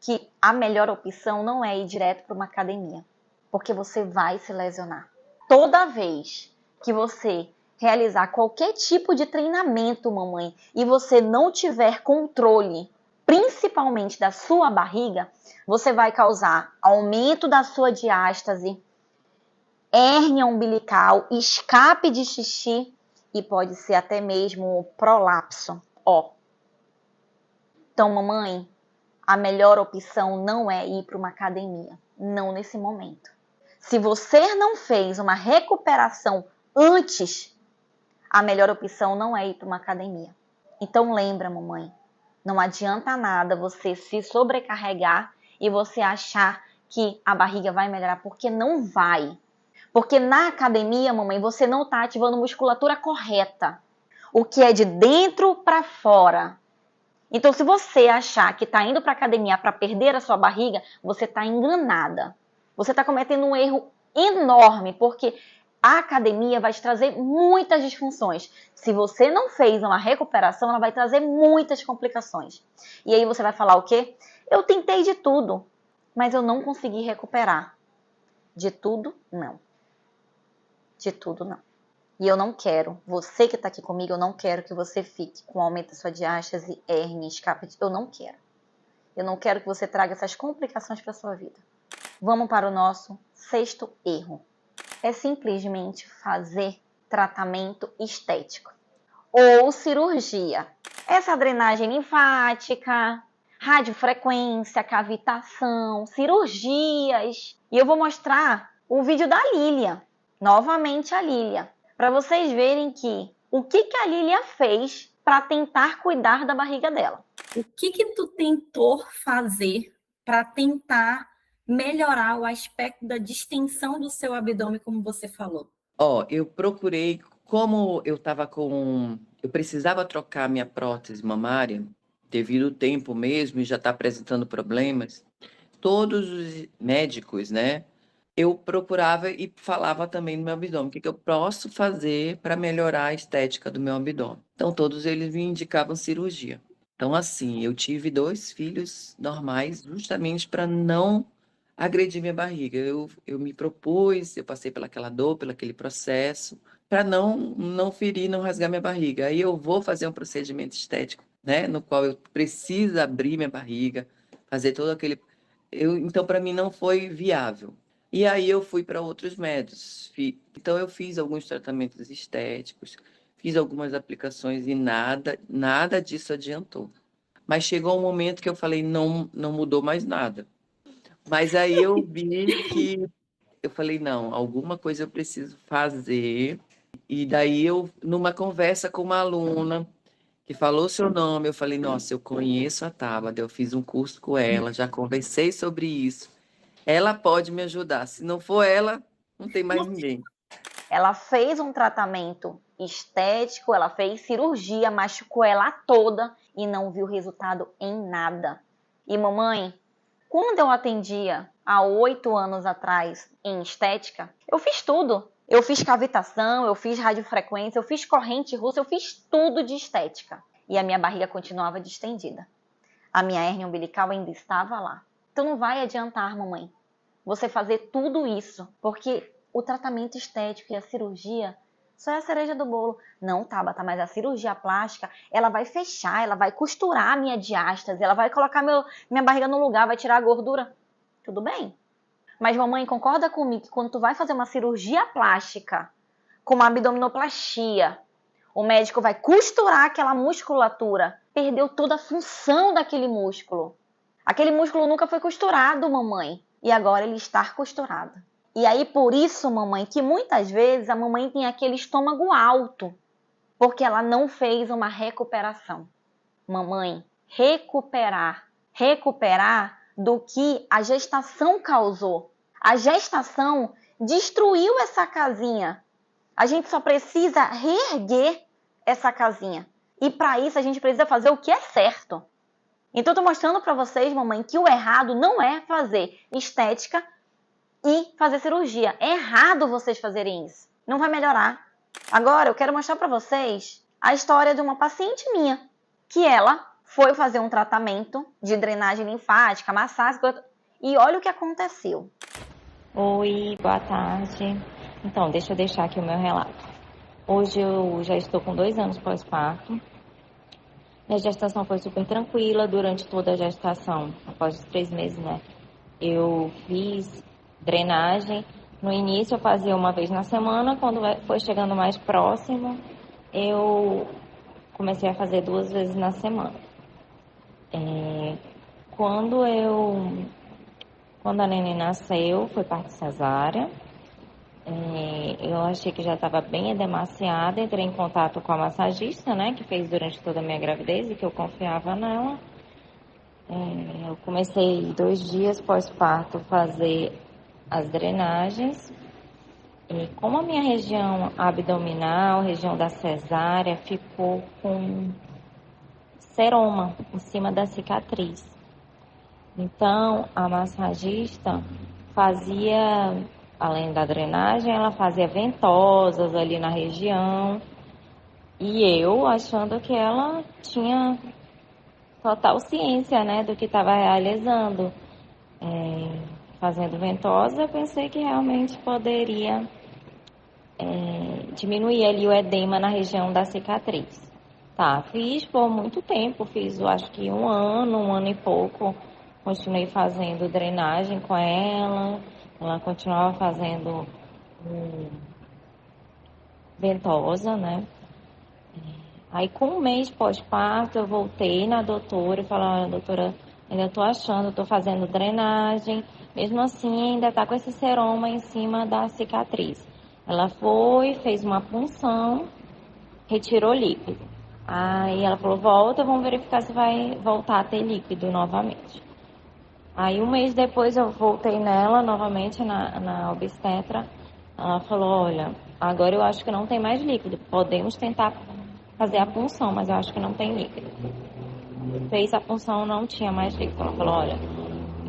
que a melhor opção não é ir direto para uma academia, porque você vai se lesionar. Toda vez que você realizar qualquer tipo de treinamento, mamãe, e você não tiver controle, principalmente da sua barriga, você vai causar aumento da sua diástase, hérnia umbilical, escape de xixi e pode ser até mesmo prolapso. Então, mamãe, a melhor opção não é ir para uma academia, não nesse momento. Se você não fez uma recuperação antes, a melhor opção não é ir para uma academia. Então lembra, mamãe, não adianta nada você se sobrecarregar e você achar que a barriga vai melhorar, porque não vai. Porque na academia, mamãe, você não está ativando a musculatura correta. O que é de dentro para fora. Então, se você achar que está indo para a academia para perder a sua barriga, você está enganada. Você está cometendo um erro enorme, porque a academia vai te trazer muitas disfunções. Se você não fez uma recuperação, ela vai trazer muitas complicações. E aí você vai falar o quê? Eu tentei de tudo, mas eu não consegui recuperar. De tudo, não. De tudo, não. E eu não quero, você que está aqui comigo, eu não quero que você fique com aumento da sua diástase, hérnia, escape. Eu não quero. Eu não quero que você traga essas complicações para a sua vida. Vamos para o nosso 6º erro. É simplesmente fazer tratamento estético ou cirurgia. Essa drenagem linfática, radiofrequência, cavitação, cirurgias. E eu vou mostrar o vídeo da Lília, novamente a Lília, para vocês verem o que a Lília fez para tentar cuidar da barriga dela. O que tu tentou fazer para tentar melhorar o aspecto da distensão do seu abdômen, como você falou? Eu procurei, como eu estava eu precisava trocar minha prótese mamária, devido ao tempo mesmo, e já está apresentando problemas. Todos os médicos, né? Eu procurava e falava também no meu abdômen, o que eu posso fazer para melhorar a estética do meu abdômen. Então, todos eles me indicavam cirurgia. Então, assim, eu tive 2 filhos normais justamente para não agredir minha barriga. Eu me propus, eu passei pelaquela dor, pelaquele processo, para não ferir, não rasgar minha barriga. Aí eu vou fazer um procedimento estético, né, no qual eu preciso abrir minha barriga, fazer todo aquele... Então, para mim, não foi viável. E aí eu fui para outros métodos. Então, eu fiz alguns tratamentos estéticos, fiz algumas aplicações e nada disso adiantou. Mas chegou um momento que eu falei, não mudou mais nada. Mas aí eu vi que eu falei, não, alguma coisa eu preciso fazer. E daí eu, numa conversa com uma aluna que falou seu nome, eu falei, nossa, eu conheço a Tabata, eu fiz um curso com ela, já conversei sobre isso. Ela pode me ajudar. Se não for ela, não tem mais ninguém. Ela fez um tratamento estético, ela fez cirurgia, machucou ela toda e não viu resultado em nada. E mamãe, quando eu atendia há 8 anos atrás em estética, eu fiz tudo. Eu fiz cavitação, eu fiz radiofrequência, eu fiz corrente russa, eu fiz tudo de estética. E a minha barriga continuava distendida. A minha hérnia umbilical ainda estava lá. Então não vai adiantar, mamãe, você fazer tudo isso, porque o tratamento estético e a cirurgia só é a cereja do bolo. Não, Tabata, mas a cirurgia plástica, ela vai fechar, ela vai costurar a minha diástase, ela vai colocar minha barriga no lugar, vai tirar a gordura. tudo bem. Mas mamãe, concorda comigo que quando tu vai fazer uma cirurgia plástica, como a abdominoplastia, o médico vai costurar aquela musculatura, perdeu toda a função daquele músculo. Aquele músculo nunca foi costurado, mamãe, e agora ele está costurado. E aí por isso, mamãe, que muitas vezes a mamãe tem aquele estômago alto, porque ela não fez uma recuperação. Mamãe, recuperar do que a gestação causou. A gestação destruiu essa casinha. A gente só precisa reerguer essa casinha. E para isso a gente precisa fazer o que é certo. Então eu tô mostrando para vocês, mamãe, que o errado não é fazer estética e fazer cirurgia. É errado vocês fazerem isso. Não vai melhorar. Agora eu quero mostrar para vocês a história de uma paciente minha, que ela foi fazer um tratamento de drenagem linfática, massagem, e olha o que aconteceu. Oi, boa tarde. Então, deixa eu deixar aqui o meu relato. Hoje eu já estou com 2 anos pós-parto. Minha gestação foi super tranquila durante toda a gestação. Após os 3 meses, né? Eu fiz drenagem. No início eu fazia uma vez na semana. Quando foi chegando mais próximo, eu comecei a fazer 2 vezes na semana. Quando a neném nasceu, foi parto cesárea. Eu achei que já estava bem edemaciada. Entrei em contato com a massagista, né, que fez durante toda a minha gravidez e que eu confiava nela. Eu comecei 2 dias pós-parto fazer as drenagens. E como a minha região abdominal, região da cesárea, ficou com seroma em cima da cicatriz. Então, a massagista fazia, além da drenagem, ela fazia ventosas ali na região. E eu achando que ela tinha total ciência, né, do que estava realizando. Fazendo ventosa, eu pensei que realmente poderia diminuir ali o edema na região da cicatriz. Tá, fiz por muito tempo, fiz eu acho que 1 ano e pouco, continuei fazendo drenagem com ela continuava fazendo ventosa, né? Aí com 1 mês pós-parto eu voltei na doutora e falei, olha, doutora, ainda tô achando, tô fazendo drenagem, mesmo assim ainda tá com esse seroma em cima da cicatriz. Ela foi, fez uma punção, retirou líquido. Aí ela falou, volta, vamos verificar se vai voltar a ter líquido novamente. Aí 1 mês depois eu voltei nela novamente na obstetra. Ela falou, olha, agora eu acho que não tem mais líquido. Podemos tentar fazer a punção, mas eu acho que não tem líquido. Fez a punção, não tinha mais líquido. Ela falou, olha,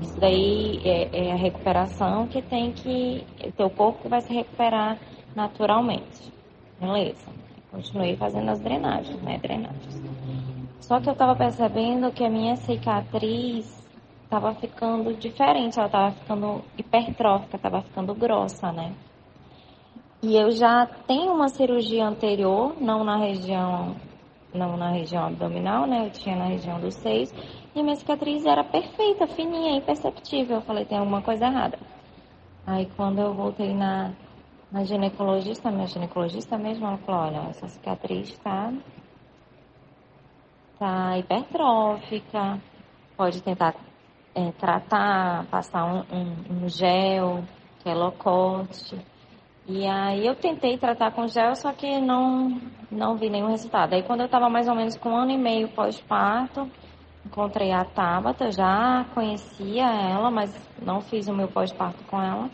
isso daí é a recuperação que tem que... O teu corpo vai se recuperar naturalmente. Beleza. Continuei fazendo as drenagens, né? Só que eu tava percebendo que a minha cicatriz tava ficando diferente. Ela tava ficando hipertrófica, tava ficando grossa, né? E eu já tenho uma cirurgia anterior, não na região abdominal, né? Eu tinha na região dos seios. E minha cicatriz era perfeita, fininha, imperceptível. Eu falei, tem alguma coisa errada. Aí quando eu voltei na ginecologista, minha ginecologista mesmo, ela falou, olha, essa cicatriz tá hipertrófica, pode tentar tratar, passar um gel, que é low-cost. E aí eu tentei tratar com gel, só que não vi nenhum resultado. Aí quando eu estava mais ou menos com 1 ano e meio pós-parto, encontrei a Tabata, já conhecia ela, mas não fiz o meu pós-parto com ela.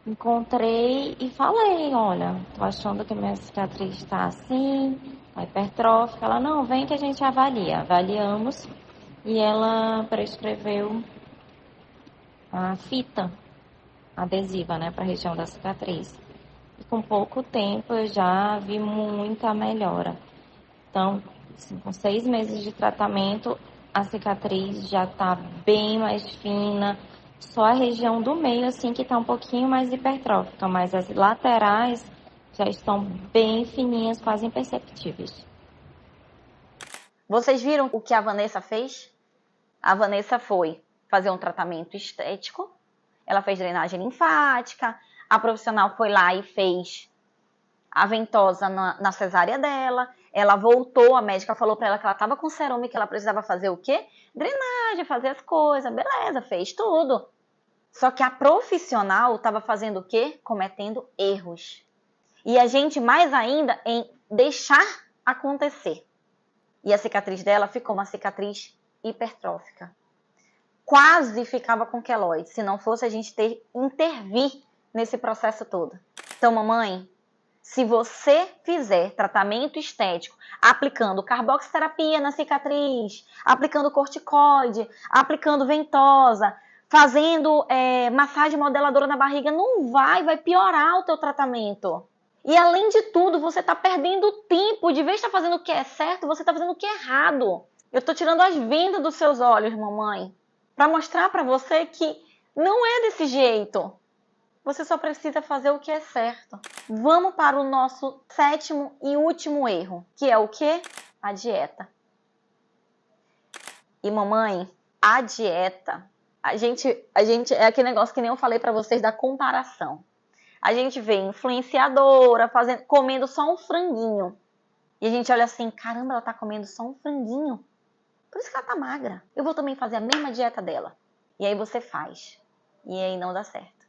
Encontrei e falei, olha, tô achando que minha cicatriz está assim, hipertrófica. Ela, não, vem que a gente avalia. Avaliamos e ela prescreveu a fita adesiva, né, para a região da cicatriz. E com pouco tempo eu já vi muita melhora. Então, assim, com 6 meses de tratamento, a cicatriz já tá bem mais fina. Só a região do meio, assim, que tá um pouquinho mais hipertrófica, mas as laterais já estão bem fininhas, quase imperceptíveis. Vocês viram o que a Vanessa fez? A Vanessa foi fazer um tratamento estético, ela fez drenagem linfática, a profissional foi lá e fez a ventosa na cesárea dela, ela voltou, a médica falou para ela que ela estava com cerome, que ela precisava fazer o quê? Drenagem, fazer as coisas, beleza, fez tudo. Só que a profissional estava fazendo o quê? Cometendo erros. E a gente mais ainda em deixar acontecer. E a cicatriz dela ficou uma cicatriz hipertrófica. Quase ficava com queloide, se não fosse a gente intervir nesse processo todo. Então, mamãe, se você fizer tratamento estético, aplicando carboxiterapia na cicatriz, aplicando corticoide, aplicando ventosa, fazendo massagem modeladora na barriga, não vai piorar o teu tratamento. E além de tudo, você está perdendo tempo. De vez de estar fazendo o que é certo, você está fazendo o que é errado. Eu estou tirando as vendas dos seus olhos, mamãe, para mostrar para você que não é desse jeito. Você só precisa fazer o que é certo. Vamos para o nosso 7º e último erro, que é o quê? A dieta. E mamãe, a dieta, a gente é aquele negócio que nem eu falei para vocês da comparação. A gente vê influenciadora comendo só um franguinho. E a gente olha assim, caramba, ela tá comendo só um franguinho. Por isso que ela tá magra. Eu vou também fazer a mesma dieta dela. E aí você faz. E aí não dá certo.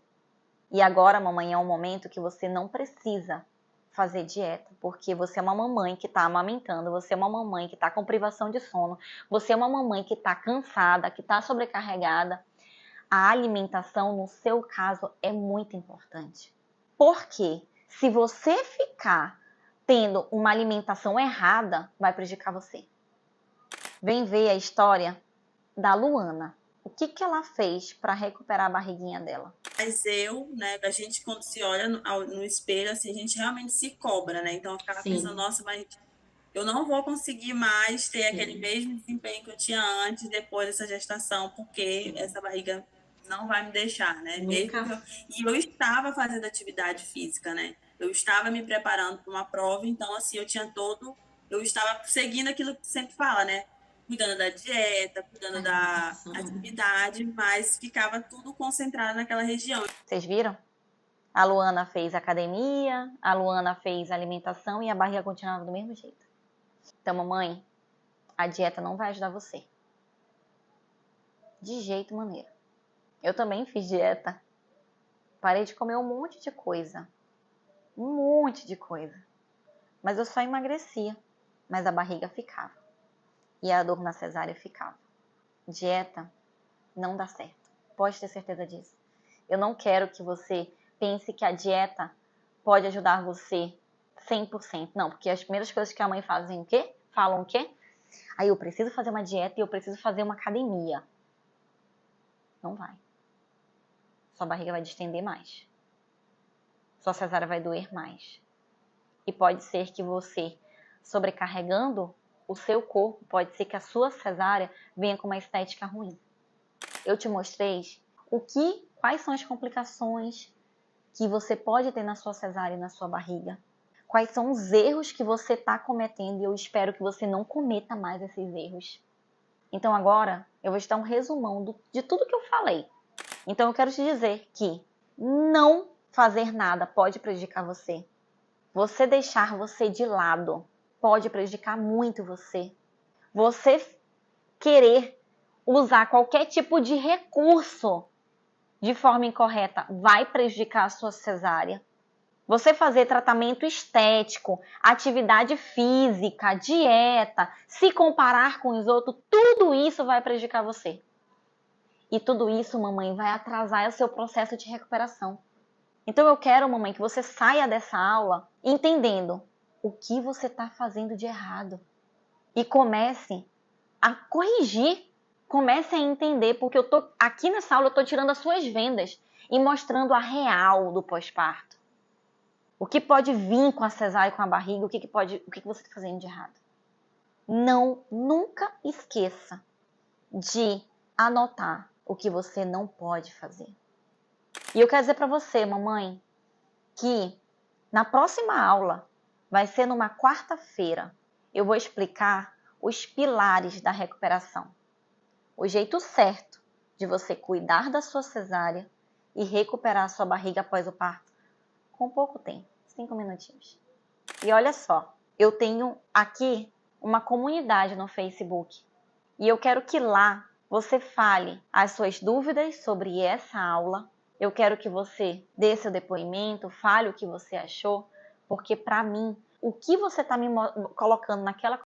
E agora, mamãe, é um momento que você não precisa fazer dieta. Porque você é uma mamãe que tá amamentando. Você é uma mamãe que tá com privação de sono. Você é uma mamãe que tá cansada, que tá sobrecarregada. A alimentação, no seu caso, é muito importante. Porque se você ficar tendo uma alimentação errada, vai prejudicar você. Vem ver a história da Luana. O que ela fez para recuperar a barriguinha dela? Mas a gente quando se olha no espelho, assim, a gente realmente se cobra, né? Então eu ficava pensando, nossa, mas eu não vou conseguir mais ter aquele mesmo desempenho que eu tinha antes, depois dessa gestação, porque essa barriga não vai me deixar, né? E eu estava fazendo atividade física, né? Eu estava me preparando para uma prova, então, assim, eu estava seguindo aquilo que sempre fala, né? Cuidando da dieta, cuidando da atividade, mas ficava tudo concentrado naquela região. Vocês viram? A Luana fez academia, a Luana fez alimentação e a barriga continuava do mesmo jeito. Então, mamãe, a dieta não vai ajudar você. De jeito maneiro. Eu também fiz dieta. Parei de comer um monte de coisa. Um monte de coisa. Mas eu só emagrecia. Mas a barriga ficava. E a dor na cesárea ficava. Dieta não dá certo. Pode ter certeza disso. Eu não quero que você pense que a dieta pode ajudar você 100%. Não, porque as primeiras coisas que a mãe fazem o quê? Falam o quê? Aí eu preciso fazer uma dieta e eu preciso fazer uma academia. Não vai. Sua barriga vai distender mais. Sua cesárea vai doer mais. E pode ser que você, sobrecarregando o seu corpo, pode ser que a sua cesárea venha com uma estética ruim. Eu te mostrei quais são as complicações que você pode ter na sua cesárea e na sua barriga. Quais são os erros que você está cometendo e eu espero que você não cometa mais esses erros. Então agora eu vou te dar um resumão de tudo que eu falei. Então eu quero te dizer que não fazer nada pode prejudicar você. Você deixar você de lado pode prejudicar muito você. Você querer usar qualquer tipo de recurso de forma incorreta vai prejudicar a sua cesárea. Você fazer tratamento estético, atividade física, dieta, se comparar com os outros, tudo isso vai prejudicar você. E tudo isso, mamãe, vai atrasar o seu processo de recuperação. Então eu quero, mamãe, que você saia dessa aula entendendo o que você está fazendo de errado. E comece a corrigir. Comece a entender, porque aqui nessa aula eu estou tirando as suas vendas e mostrando a real do pós-parto. O que pode vir com a cesárea e com a barriga, o que você está fazendo de errado. Nunca esqueça de anotar o que você não pode fazer. E eu quero dizer para você, mamãe, que na próxima aula, vai ser numa quarta-feira, eu vou explicar os pilares da recuperação. O jeito certo de você cuidar da sua cesárea e recuperar a sua barriga após o parto com pouco tempo, 5 minutinhos. E olha só, eu tenho aqui uma comunidade no Facebook e eu quero que lá você fale as suas dúvidas sobre essa aula. Eu quero que você dê seu depoimento, fale o que você achou, porque para mim, o que você está me colocando naquela